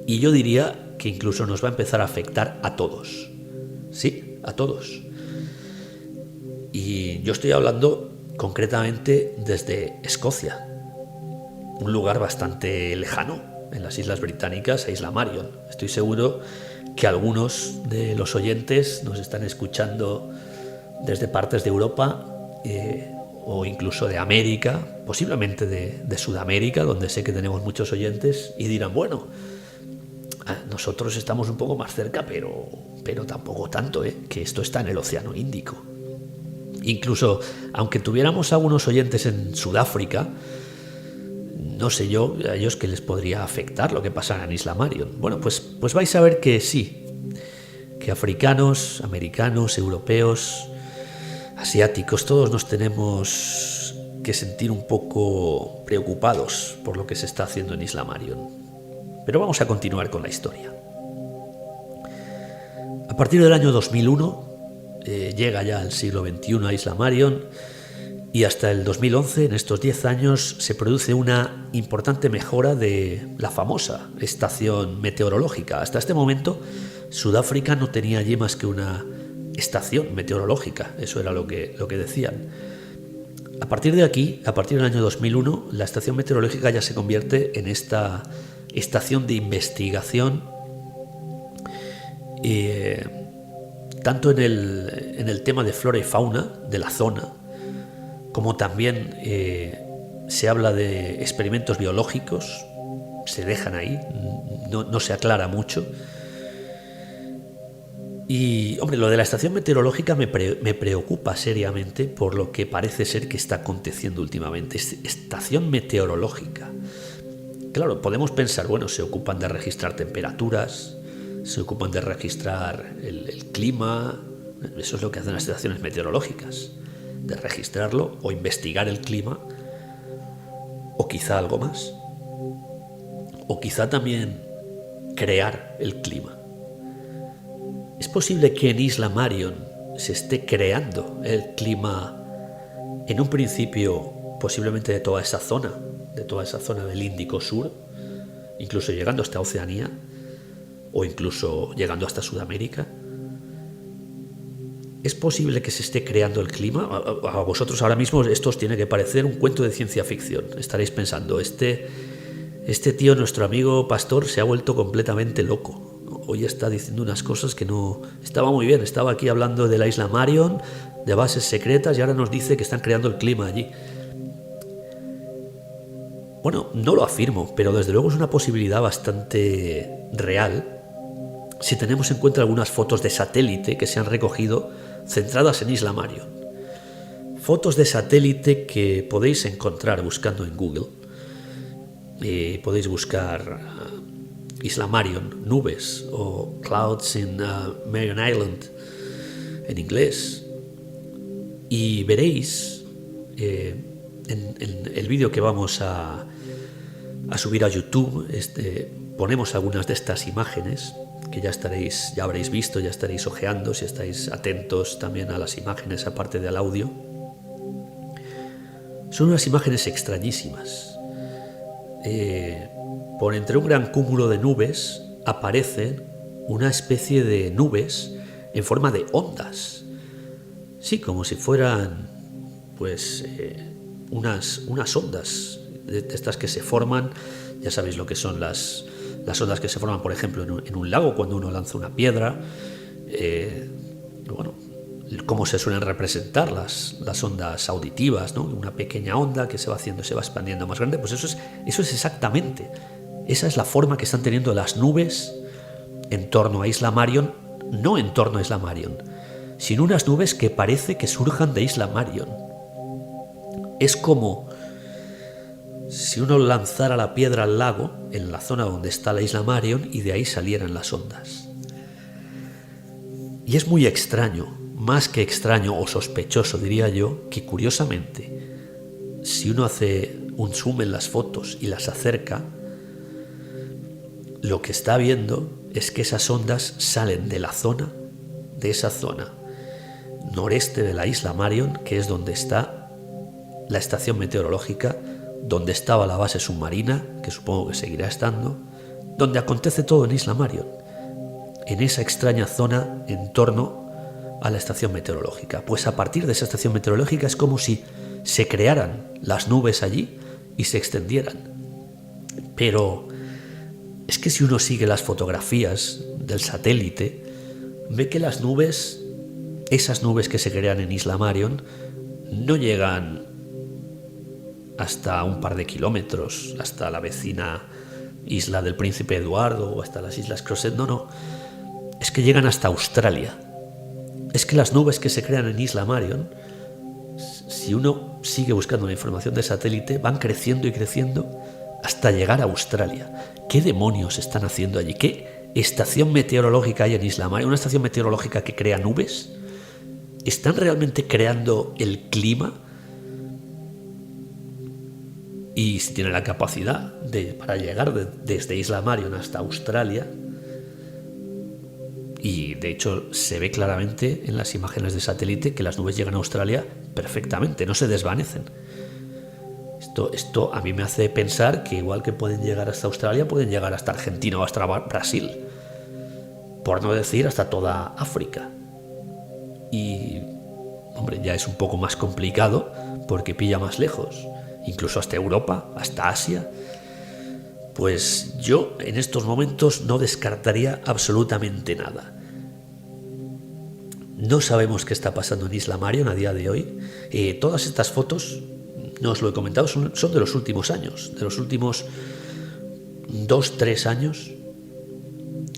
y yo diría que incluso nos va a empezar a afectar a todos. Sí, a todos. Y yo estoy hablando concretamente desde Escocia, un lugar bastante lejano en las Islas Británicas a Isla Marion. Estoy seguro que algunos de los oyentes nos están escuchando desde partes de Europa o incluso de América, posiblemente de Sudamérica, donde sé que tenemos muchos oyentes, y dirán, bueno, nosotros estamos un poco más cerca, pero tampoco tanto, que esto está en el Océano Índico. Incluso, aunque tuviéramos algunos oyentes en Sudáfrica, no sé yo a ellos qué les podría afectar lo que pasa en Isla Marion. Bueno, pues vais a ver que sí, que africanos, americanos, europeos, asiáticos, todos nos tenemos que sentir un poco preocupados por lo que se está haciendo en Isla Marion. Pero vamos a continuar con la historia. A partir del año 2001 llega ya el siglo XXI a Isla Marion, y hasta el 2011, en estos 10 años, se produce una importante mejora de la famosa estación meteorológica. Hasta este momento, Sudáfrica no tenía allí más que una estación meteorológica, eso era lo que decían. A partir de aquí, a partir del año 2001, la estación meteorológica ya se convierte en esta estación de investigación, tanto en el tema de flora y fauna de la zona, como también se habla de experimentos biológicos, se dejan ahí, no se aclara mucho. Y, hombre, lo de la estación meteorológica me preocupa seriamente por lo que parece ser que está aconteciendo últimamente. Estación meteorológica. Claro, podemos pensar, bueno, se ocupan de registrar temperaturas, se ocupan de registrar el clima, eso es lo que hacen las estaciones meteorológicas. de registrarlo o investigar el clima, o quizá algo más, o quizá también crear el clima. Es posible que en Isla Marion se esté creando el clima en un principio posiblemente de toda esa zona del Índico Sur, incluso llegando hasta Oceanía o incluso llegando hasta Sudamérica. ¿Es posible que se esté creando el clima? A vosotros ahora mismo esto os tiene que parecer un cuento de ciencia ficción. Estaréis pensando, este tío, nuestro amigo pastor, se ha vuelto completamente loco. Hoy está diciendo unas cosas que no... Estaba muy bien, estaba aquí hablando de la Isla Marion, de bases secretas, y ahora nos dice que están creando el clima allí. Bueno, no lo afirmo, pero desde luego es una posibilidad bastante real si tenemos en cuenta algunas fotos de satélite que se han recogido centradas en Isla Marion. Fotos de satélite que podéis encontrar buscando en Google. Podéis buscar Isla Marion, nubes, o Clouds in Marion Island en inglés, y veréis en el vídeo que vamos a subir a YouTube, ponemos algunas de estas imágenes que ya habréis visto, ya estaréis ojeando si estáis atentos también a las imágenes aparte del audio. Son unas imágenes extrañísimas. Por entre un gran cúmulo de nubes aparecen una especie de nubes en forma de ondas. Sí, como si fueran unas ondas de estas que se forman. Ya sabéis lo que son las ondas que se forman, por ejemplo, en un lago cuando uno lanza una piedra. Cómo se suelen representar las ondas auditivas, ¿no? Una pequeña onda que se va haciendo, se va expandiendo más grande. Pues eso es exactamente. Esa es la forma que están teniendo las nubes en torno a Isla Marion, no en torno a Isla Marion, sino unas nubes que parece que surjan de Isla Marion. Es como si uno lanzara la piedra al lago, en la zona donde está la Isla Marion, y de ahí salieran las ondas. Y es muy extraño, más que extraño o sospechoso, diría yo, que curiosamente, si uno hace un zoom en las fotos y las acerca, lo que está viendo es que esas ondas salen de esa zona noreste de la Isla Marion, que es donde está la estación meteorológica, donde estaba la base submarina, que supongo que seguirá estando, donde acontece todo en Isla Marion, en esa extraña zona en torno a la estación meteorológica. Pues a partir de esa estación meteorológica es como si se crearan las nubes allí y se extendieran. Pero es que si uno sigue las fotografías del satélite, ve que las nubes, esas nubes que se crean en Isla Marion, no llegan hasta un par de kilómetros, hasta la vecina isla del Príncipe Eduardo o hasta las Islas Crozet. No, es que llegan hasta Australia. Es que las nubes que se crean en Isla Marion, si uno sigue buscando la información de satélite, van creciendo y creciendo hasta llegar a Australia. ¿Qué demonios están haciendo allí? ¿Qué estación meteorológica hay en Isla Marion? ¿Una estación meteorológica que crea nubes? ¿Están realmente creando el clima? Y si tienen la capacidad para llegar desde Isla Marion hasta Australia, y de hecho se ve claramente en las imágenes de satélite que las nubes llegan a Australia perfectamente, no se desvanecen. Esto a mí me hace pensar que igual que pueden llegar hasta Australia, pueden llegar hasta Argentina o hasta Brasil, por no decir hasta toda África. Y, hombre, ya es un poco más complicado porque pilla más lejos, incluso hasta Europa, hasta Asia. Pues yo en estos momentos no descartaría absolutamente nada. No sabemos qué está pasando en Isla Marion a día de hoy. Todas estas fotos, no os lo he comentado, son de los últimos años, de los últimos 2-3 años.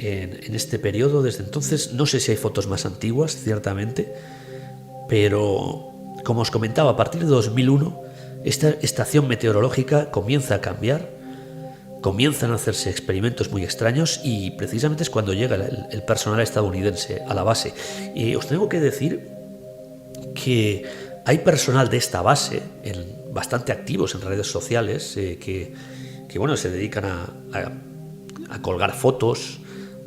En este periodo, desde entonces, no sé si hay fotos más antiguas, ciertamente, pero como os comentaba, a partir de 2001, esta estación meteorológica comienza a cambiar. Comienzan a hacerse experimentos muy extraños y precisamente es cuando llega el personal estadounidense a la base. Y os tengo que decir que Hay personal de esta base, bastante activos en redes sociales, que bueno, se dedican a colgar fotos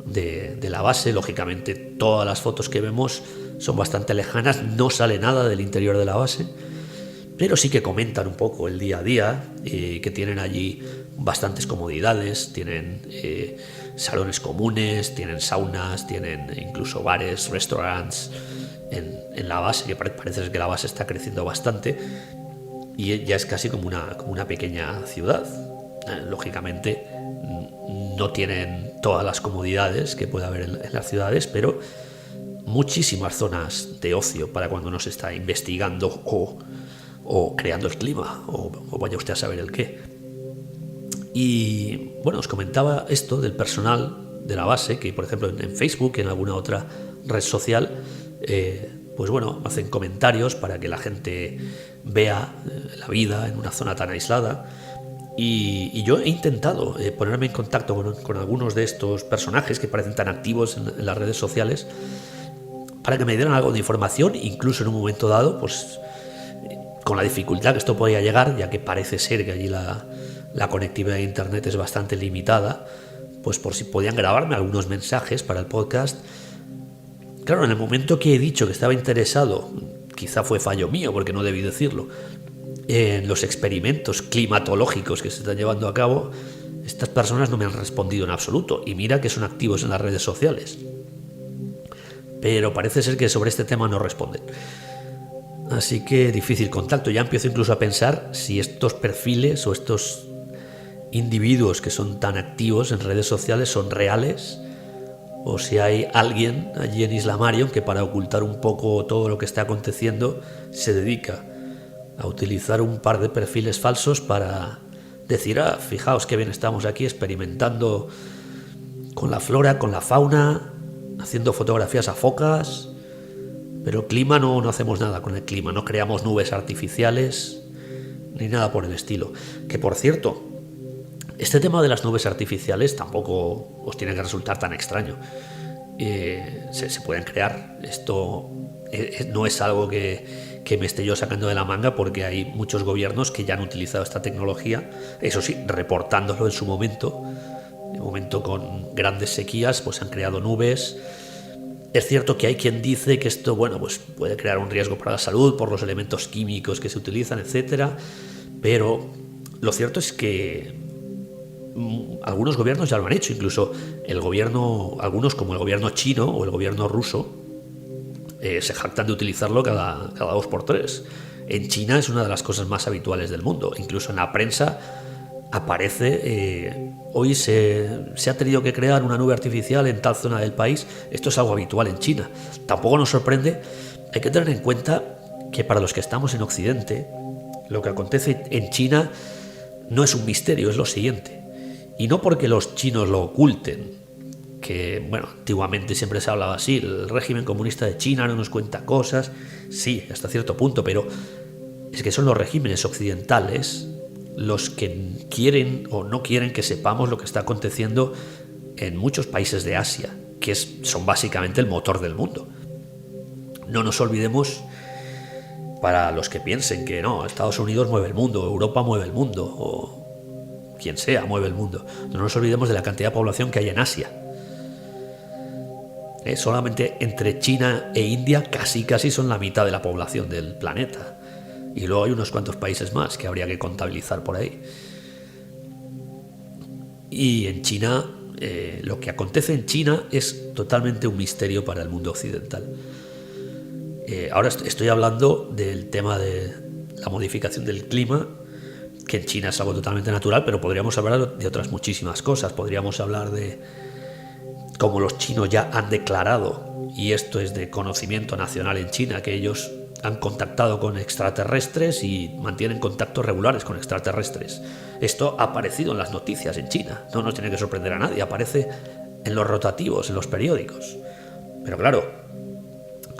de la base. Lógicamente todas las fotos que vemos son bastante lejanas, no sale nada del interior de la base, pero sí que comentan un poco el día a día, que tienen allí bastantes comodidades, tienen salones comunes, tienen saunas, tienen incluso bares, restaurantes en la base, que parece que la base está creciendo bastante y ya es casi como una pequeña ciudad. Lógicamente no tienen todas las comodidades que puede haber en las ciudades, pero muchísimas zonas de ocio para cuando no se está investigando o creando el clima, o vaya usted a saber el qué. Y bueno, os comentaba esto del personal de la base, que por ejemplo en Facebook, en alguna otra red social, pues bueno, hacen comentarios para que la gente vea la vida en una zona tan aislada. Y yo he intentado ponerme en contacto con algunos de estos personajes que parecen tan activos en las redes sociales, para que me dieran algo de información, incluso en un momento dado, pues con la dificultad que esto podía llegar, ya que parece ser que allí la conectividad de internet es bastante limitada, pues por si podían grabarme algunos mensajes para el podcast. Claro, en el momento que he dicho que estaba interesado, quizá fue fallo mío porque no debí decirlo, en los experimentos climatológicos que se están llevando a cabo, estas personas no me han respondido en absoluto, y mira que son activos en las redes sociales, pero parece ser que sobre este tema no responden. Así que difícil contacto. Ya empiezo incluso a pensar si estos perfiles o estos individuos que son tan activos en redes sociales son reales, o si hay alguien allí en Isla Marion que, para ocultar un poco todo lo que está aconteciendo, se dedica a utilizar un par de perfiles falsos para decir: fijaos qué bien estamos aquí experimentando con la flora, con la fauna, haciendo fotografías a focas, pero el clima no hacemos nada con el clima, no creamos nubes artificiales ni nada por el estilo. Que por cierto, este tema de las nubes artificiales tampoco os tiene que resultar tan extraño. Se pueden crear. Esto no es algo que me esté yo sacando de la manga, porque hay muchos gobiernos que ya han utilizado esta tecnología, eso sí, reportándolo en su momento. En un momento con grandes sequías, pues han creado nubes. Es cierto que hay quien dice que esto, bueno, pues puede crear un riesgo para la salud por los elementos químicos que se utilizan, etcétera, pero lo cierto es que algunos gobiernos ya lo han hecho. Incluso algunos como el gobierno chino o el gobierno ruso, se jactan de utilizarlo cada 2x3. En China es una de las cosas más habituales del mundo. Incluso en la prensa aparece: hoy se ha tenido que crear una nube artificial en tal zona del país. Esto es algo habitual en China. Tampoco nos sorprende. Hay que tener en cuenta que para los que estamos en Occidente, lo que acontece en China no es un misterio, es lo siguiente. Y no porque los chinos lo oculten, que bueno, antiguamente siempre se hablaba así: el régimen comunista de China no nos cuenta cosas. Sí, hasta cierto punto, pero es que son los regímenes occidentales los que quieren o no quieren que sepamos lo que está aconteciendo en muchos países de Asia, que son básicamente el motor del mundo. No nos olvidemos, para los que piensen que no, Estados Unidos mueve el mundo, Europa mueve el mundo, o quien sea mueve el mundo, no nos olvidemos de la cantidad de población que hay en Asia. Solamente entre China e India casi son la mitad de la población del planeta. Y luego hay unos cuantos países más que habría que contabilizar por ahí. Y en China, lo que acontece en China es totalmente un misterio para el mundo occidental. Ahora estoy hablando del tema de la modificación del clima, que en China es algo totalmente natural, pero podríamos hablar de otras muchísimas cosas. Podríamos hablar de cómo los chinos ya han declarado, y esto es de conocimiento nacional en China, que ellos han contactado con extraterrestres y mantienen contactos regulares con extraterrestres. Esto ha aparecido en las noticias en China, no nos tiene que sorprender a nadie, aparece en los rotativos, en los periódicos. Pero claro,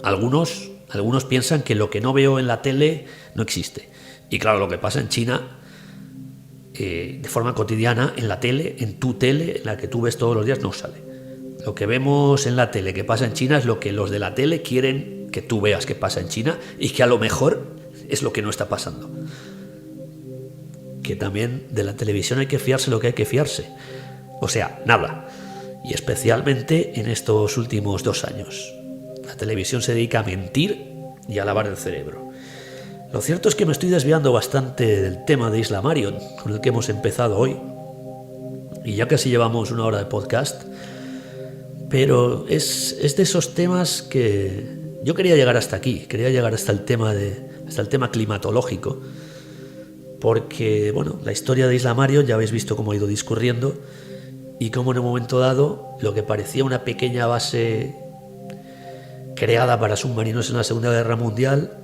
algunos piensan que lo que no veo en la tele no existe. Y claro, lo que pasa en China, de forma cotidiana, en la tele, en tu tele, en la que tú ves todos los días, no sale. Lo que vemos en la tele que pasa en China es lo que los de la tele quieren que tú veas que pasa en China, y que a lo mejor es lo que no está pasando. Que también de la televisión hay que fiarse lo que hay que fiarse. O sea, nada. Y especialmente en estos últimos 2 años. La televisión se dedica a mentir y a lavar el cerebro. Lo cierto es que me estoy desviando bastante del tema de Isla Marion, con el que hemos empezado hoy. Y ya casi llevamos 1 hora de podcast. Pero es de esos temas que yo quería llegar hasta aquí. Quería llegar hasta el tema climatológico. Porque, bueno, la historia de Isla Marion ya habéis visto cómo ha ido discurriendo y cómo en un momento dado lo que parecía una pequeña base creada para submarinos en la Segunda Guerra Mundial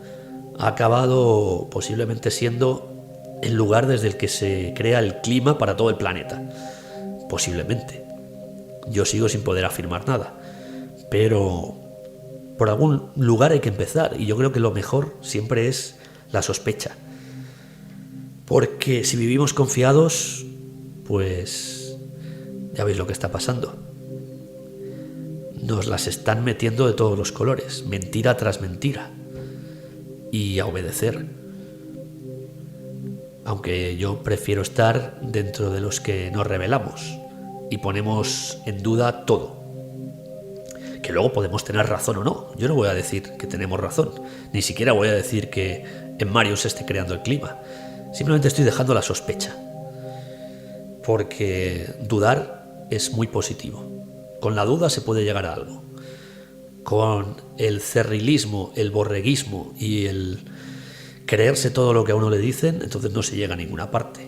ha acabado posiblemente siendo el lugar desde el que se crea el clima para todo el planeta. Posiblemente. Yo sigo sin poder afirmar nada. Pero por algún lugar hay que empezar y yo creo que lo mejor siempre es la sospecha. Porque si vivimos confiados, pues ya veis lo que está pasando. Nos las están metiendo de todos los colores, mentira tras mentira. Y a obedecer. Aunque yo prefiero estar dentro de los que nos rebelamos y ponemos en duda todo. Que luego podemos tener razón o no. Yo no voy a decir que tenemos razón. Ni siquiera voy a decir que en Marion se esté creando el clima. Simplemente estoy dejando la sospecha. Porque dudar es muy positivo. Con la duda se puede llegar a algo. Con el cerrilismo, el borreguismo y el creerse todo lo que a uno le dicen, entonces no se llega a ninguna parte.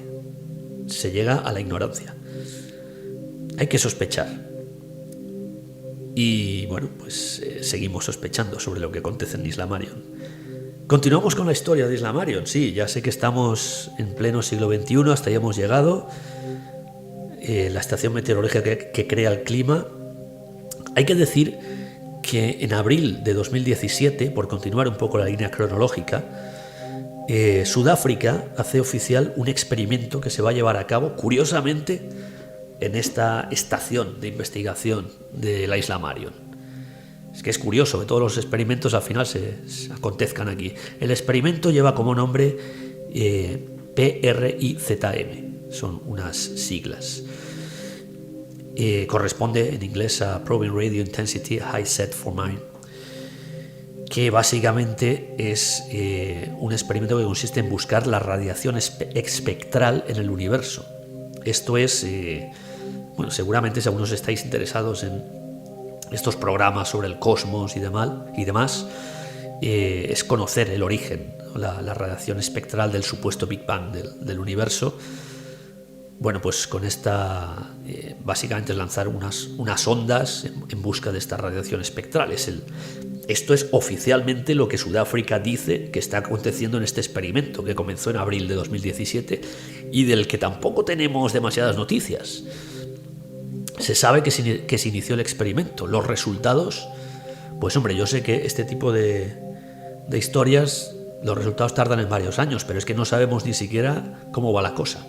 Se llega a la ignorancia. Hay que sospechar. Y bueno, pues seguimos sospechando sobre lo que acontece en Isla Marion. Continuamos con la historia de Isla Marion. Sí, ya sé que estamos en pleno siglo XXI, hasta ahí hemos llegado. La estación meteorológica que crea el clima. Hay que decir que en abril de 2017, por continuar un poco la línea cronológica, Sudáfrica hace oficial un experimento que se va a llevar a cabo, curiosamente, en esta estación de investigación de la Isla Marion. Es que es curioso que todos los experimentos al final se acontezcan aquí. El experimento lleva como nombre PRIZM, son unas siglas. Corresponde en inglés a Probing Radio Intensity High Set for Mine, que básicamente es un experimento que consiste en buscar la radiación espectral en el universo. Esto es, bueno, seguramente si algunos estáis interesados en estos programas sobre el cosmos y demás, es conocer el origen, la radiación espectral del supuesto Big Bang del universo. Bueno, pues con esta, básicamente es lanzar unas ondas en busca de esta radiación espectral. Esto es oficialmente lo que Sudáfrica dice que está aconteciendo en este experimento, que comenzó en abril de 2017 y del que tampoco tenemos demasiadas noticias. Se sabe que se inició el experimento. Los resultados, pues hombre, yo sé que este tipo de historias, los resultados tardan en varios años, pero es que no sabemos ni siquiera cómo va la cosa.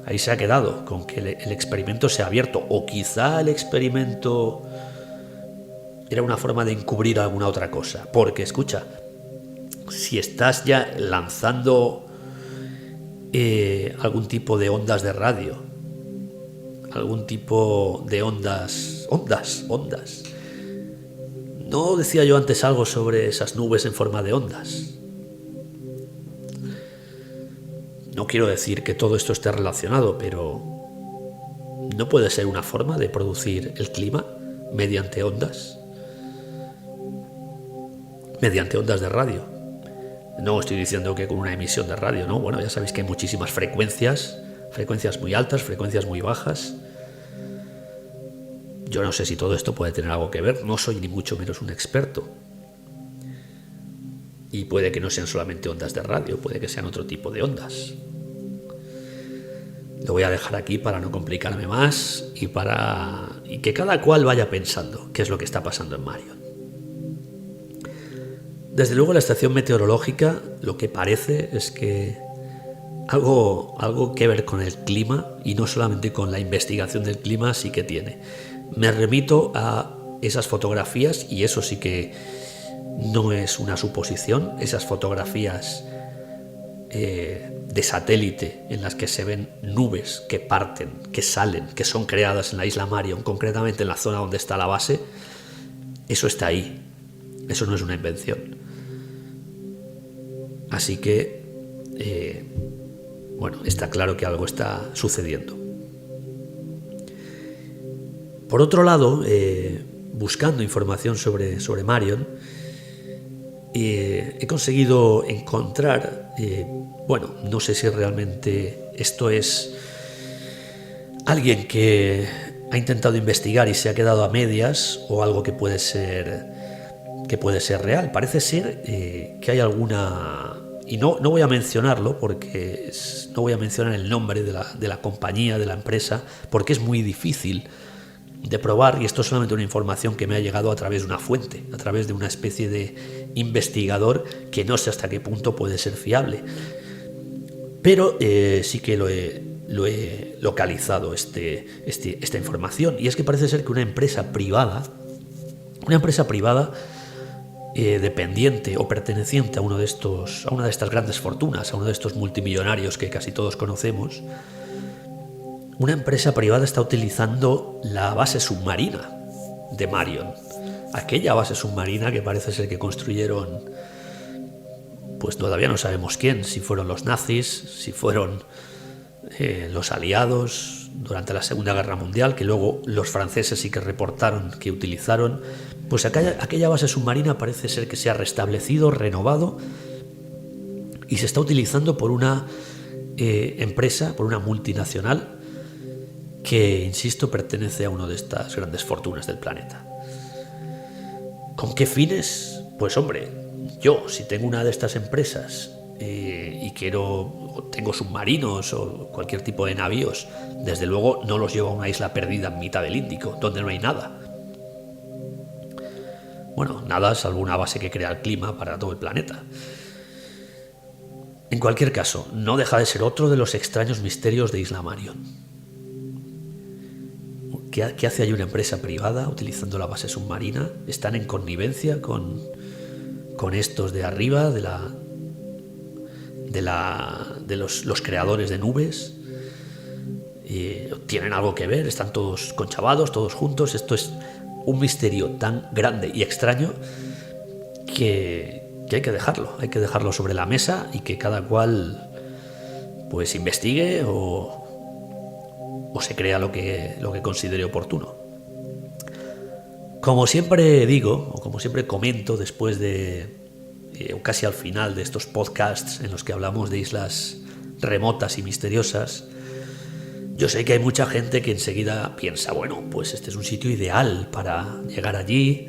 Ahí se ha quedado, con que el experimento se ha abierto, o quizá el experimento era una forma de encubrir alguna otra cosa. Porque, escucha, si estás ya lanzando algún tipo de ondas de radio, algún tipo de ondas. ¿No decía yo antes algo sobre esas nubes en forma de ondas? No quiero decir que todo esto esté relacionado, pero ¿no puede ser una forma de producir el clima mediante ondas? Mediante ondas de radio. No estoy diciendo que con una emisión de radio, ¿no? Bueno, ya sabéis que hay muchísimas frecuencias muy altas, frecuencias muy bajas. Yo no sé si todo esto puede tener algo que ver, no soy ni mucho menos un experto. Y puede que no sean solamente ondas de radio, puede que sean otro tipo de ondas. Lo voy a dejar aquí para no complicarme más y que cada cual vaya pensando qué es lo que está pasando en Marion. Desde luego la estación meteorológica lo que parece es que algo que ver con el clima, y no solamente con la investigación del clima, sí que tiene. Me remito a esas fotografías, y eso sí que no es una suposición. Esas fotografías de satélite en las que se ven nubes que parten, que salen, que son creadas en la isla Marion, concretamente en la zona donde está la base, eso está ahí. Eso no es una invención. Así que, está claro que algo está sucediendo. Por otro lado, buscando información sobre Marion, he conseguido encontrar, no sé si realmente esto es alguien que ha intentado investigar y se ha quedado a medias o algo que puede ser real. Parece ser que hay alguna... Y no voy a mencionarlo porque no voy a mencionar el nombre de la compañía, de la empresa, porque es muy difícil de probar, y esto es solamente una información que me ha llegado a través de una fuente, a través de una especie de investigador que no sé hasta qué punto puede ser fiable. Pero sí que lo he localizado esta información, y es que parece ser que una empresa privada dependiente o perteneciente a una de estas grandes fortunas, a uno de estos multimillonarios que casi todos conocemos, una empresa privada está utilizando la base submarina de Marion, aquella base submarina que parece ser que construyeron, pues todavía no sabemos quién, si fueron los nazis, si fueron los aliados durante la Segunda Guerra Mundial, que luego los franceses sí que reportaron que utilizaron. Pues aquella base submarina parece ser que se ha restablecido, renovado, y se está utilizando por una empresa, por una multinacional que, insisto, pertenece a una de estas grandes fortunas del planeta. ¿Con qué fines? Pues hombre, yo, si tengo una de estas empresas y tengo submarinos o cualquier tipo de navíos, desde luego no los llevo a una isla perdida en mitad del Índico, donde no hay nada. Bueno, nada salvo una base que crea el clima para todo el planeta. En cualquier caso, no deja de ser otro de los extraños misterios de Isla Marion. ¿Qué hace ahí una empresa privada utilizando la base submarina? ¿Están en connivencia con estos de arriba, de los creadores de nubes? ¿Tienen algo que ver? ¿Están todos conchavados, todos juntos? Esto es un misterio tan grande y extraño que hay que dejarlo sobre la mesa y que cada cual pues investigue o se crea lo que considere oportuno. Como siempre digo, o como siempre comento después de o casi al final de estos podcasts en los que hablamos de islas remotas y misteriosas, yo sé que hay mucha gente que enseguida piensa, bueno, pues este es un sitio ideal para llegar allí,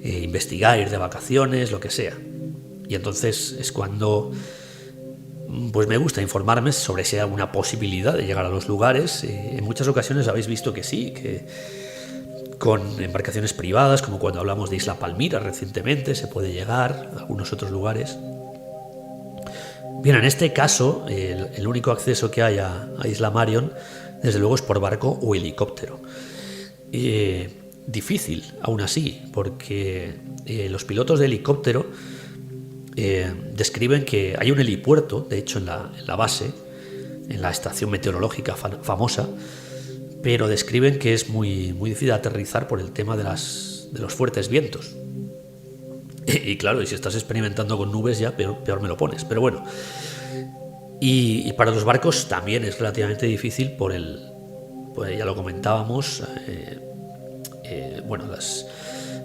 investigar, ir de vacaciones, lo que sea. Y entonces es cuando pues me gusta informarme sobre si hay alguna posibilidad de llegar a los lugares. En muchas ocasiones habéis visto que sí, que con embarcaciones privadas, como cuando hablamos de Isla Palmira recientemente, se puede llegar a algunos otros lugares. Bien, en este caso, el único acceso que hay a Isla Marion, desde luego, es por barco o helicóptero. Difícil, aún así, porque los pilotos de helicóptero describen que hay un helipuerto, de hecho, en la base, en la estación meteorológica famosa, pero describen que es muy, muy difícil aterrizar por el tema de los fuertes vientos. Y claro, y si estás experimentando con nubes ya peor me lo pones. Pero bueno, y para los barcos también es relativamente difícil pues ya lo comentábamos,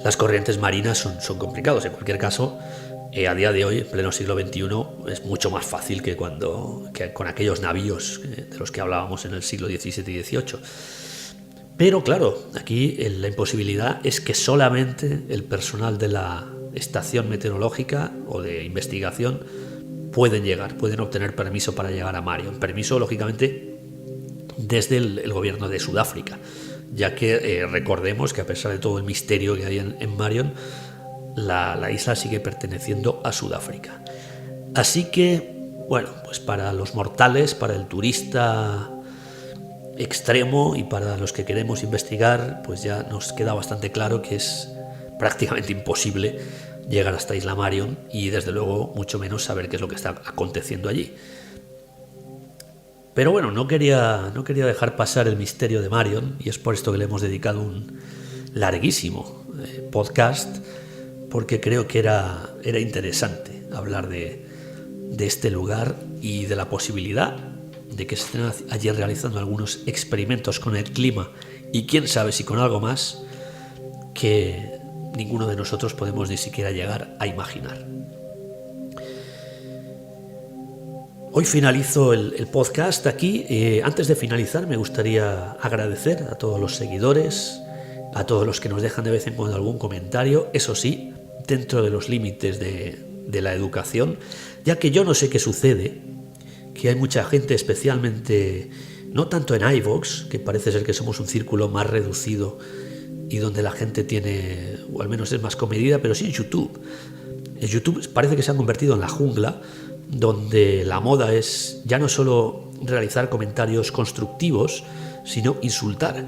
las corrientes marinas son complicados. En cualquier caso, a día de hoy, en pleno siglo XXI, es mucho más fácil que con aquellos navíos de los que hablábamos en el siglo XVII y XVIII. Pero claro, aquí la imposibilidad es que solamente el personal de la estación meteorológica o de investigación pueden obtener permiso para llegar a Marion. Permiso, lógicamente, desde el gobierno de Sudáfrica, ya que recordemos que a pesar de todo el misterio que hay en Marion, la isla sigue perteneciendo a Sudáfrica. Así que, bueno, pues para los mortales, para el turista extremo y para los que queremos investigar, pues ya nos queda bastante claro que es prácticamente imposible llegar hasta Isla Marion y desde luego mucho menos saber qué es lo que está aconteciendo allí. Pero bueno, no quería dejar pasar el misterio de Marion, y es por esto que le hemos dedicado un larguísimo podcast, porque creo que era interesante hablar de este lugar y de la posibilidad de que se estén allí realizando algunos experimentos con el clima y quién sabe si con algo más que ninguno de nosotros podemos ni siquiera llegar a imaginar. Hoy finalizo el podcast aquí. Antes de finalizar me gustaría agradecer a todos los seguidores, a todos los que nos dejan de vez en cuando algún comentario, eso sí, dentro de los límites de la educación, ya que yo no sé qué sucede, que hay mucha gente, especialmente, no tanto en iVoox, que parece ser que somos un círculo más reducido y donde la gente tiene, o al menos es más comedida, pero sí en YouTube. En YouTube parece que se han convertido en la jungla, donde la moda es ya no solo realizar comentarios constructivos, sino insultar.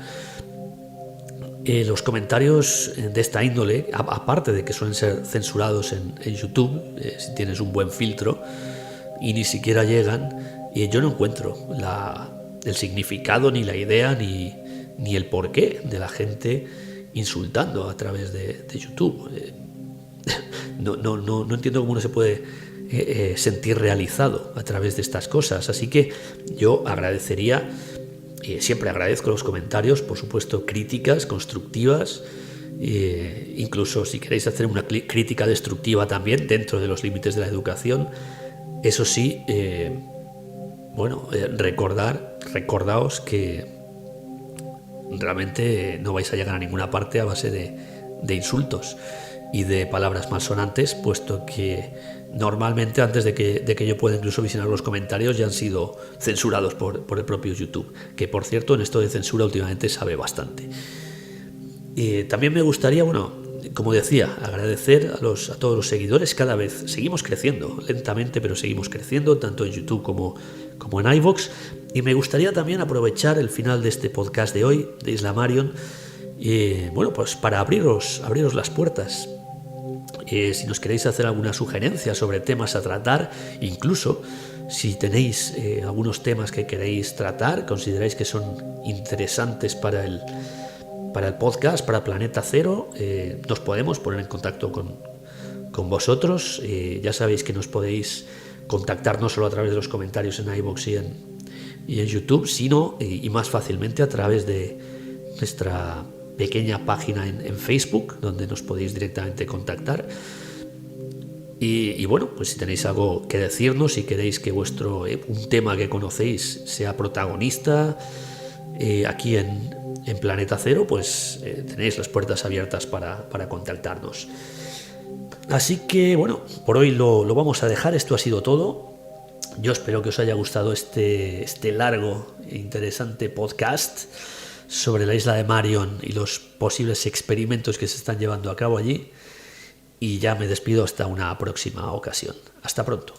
Los comentarios de esta índole, aparte de que suelen ser censurados en YouTube, si tienes un buen filtro, y ni siquiera llegan, yo no encuentro el significado, ni la idea, ni el porqué de la gente insultando a través de YouTube. No entiendo cómo uno se puede sentir realizado a través de estas cosas, así que yo agradecería, siempre agradezco los comentarios, por supuesto críticas constructivas, incluso si queréis hacer una crítica destructiva también dentro de los límites de la educación. Eso sí, recordaos que realmente no vais a llegar a ninguna parte a base de insultos y de palabras malsonantes, puesto que normalmente antes de que yo pueda incluso visionar los comentarios ya han sido censurados por el propio YouTube, que por cierto en esto de censura últimamente sabe bastante. También me gustaría, como decía, agradecer a todos los seguidores. Cada vez seguimos creciendo, lentamente, pero seguimos creciendo, tanto en YouTube como en iVoox. Y me gustaría también aprovechar el final de este podcast de hoy, de Isla Marion, pues para abriros las puertas. Si nos queréis hacer alguna sugerencia sobre temas a tratar, incluso si tenéis algunos temas que queréis tratar, consideráis que son interesantes para el podcast, para Planeta Cero, nos podemos poner en contacto con vosotros. Ya sabéis que nos podéis contactar no solo a través de los comentarios en iVoox y en YouTube, sino y más fácilmente a través de nuestra pequeña página en Facebook, donde nos podéis directamente contactar. Y pues si tenéis algo que decirnos, si queréis que un tema que conocéis sea protagonista aquí en Planeta Cero, pues tenéis las puertas abiertas para contactarnos. Así que por hoy lo vamos a dejar. Esto ha sido todo. Yo espero que os haya gustado este largo e interesante podcast sobre la isla de Marion y los posibles experimentos que se están llevando a cabo allí. Y ya me despido hasta una próxima ocasión. Hasta pronto.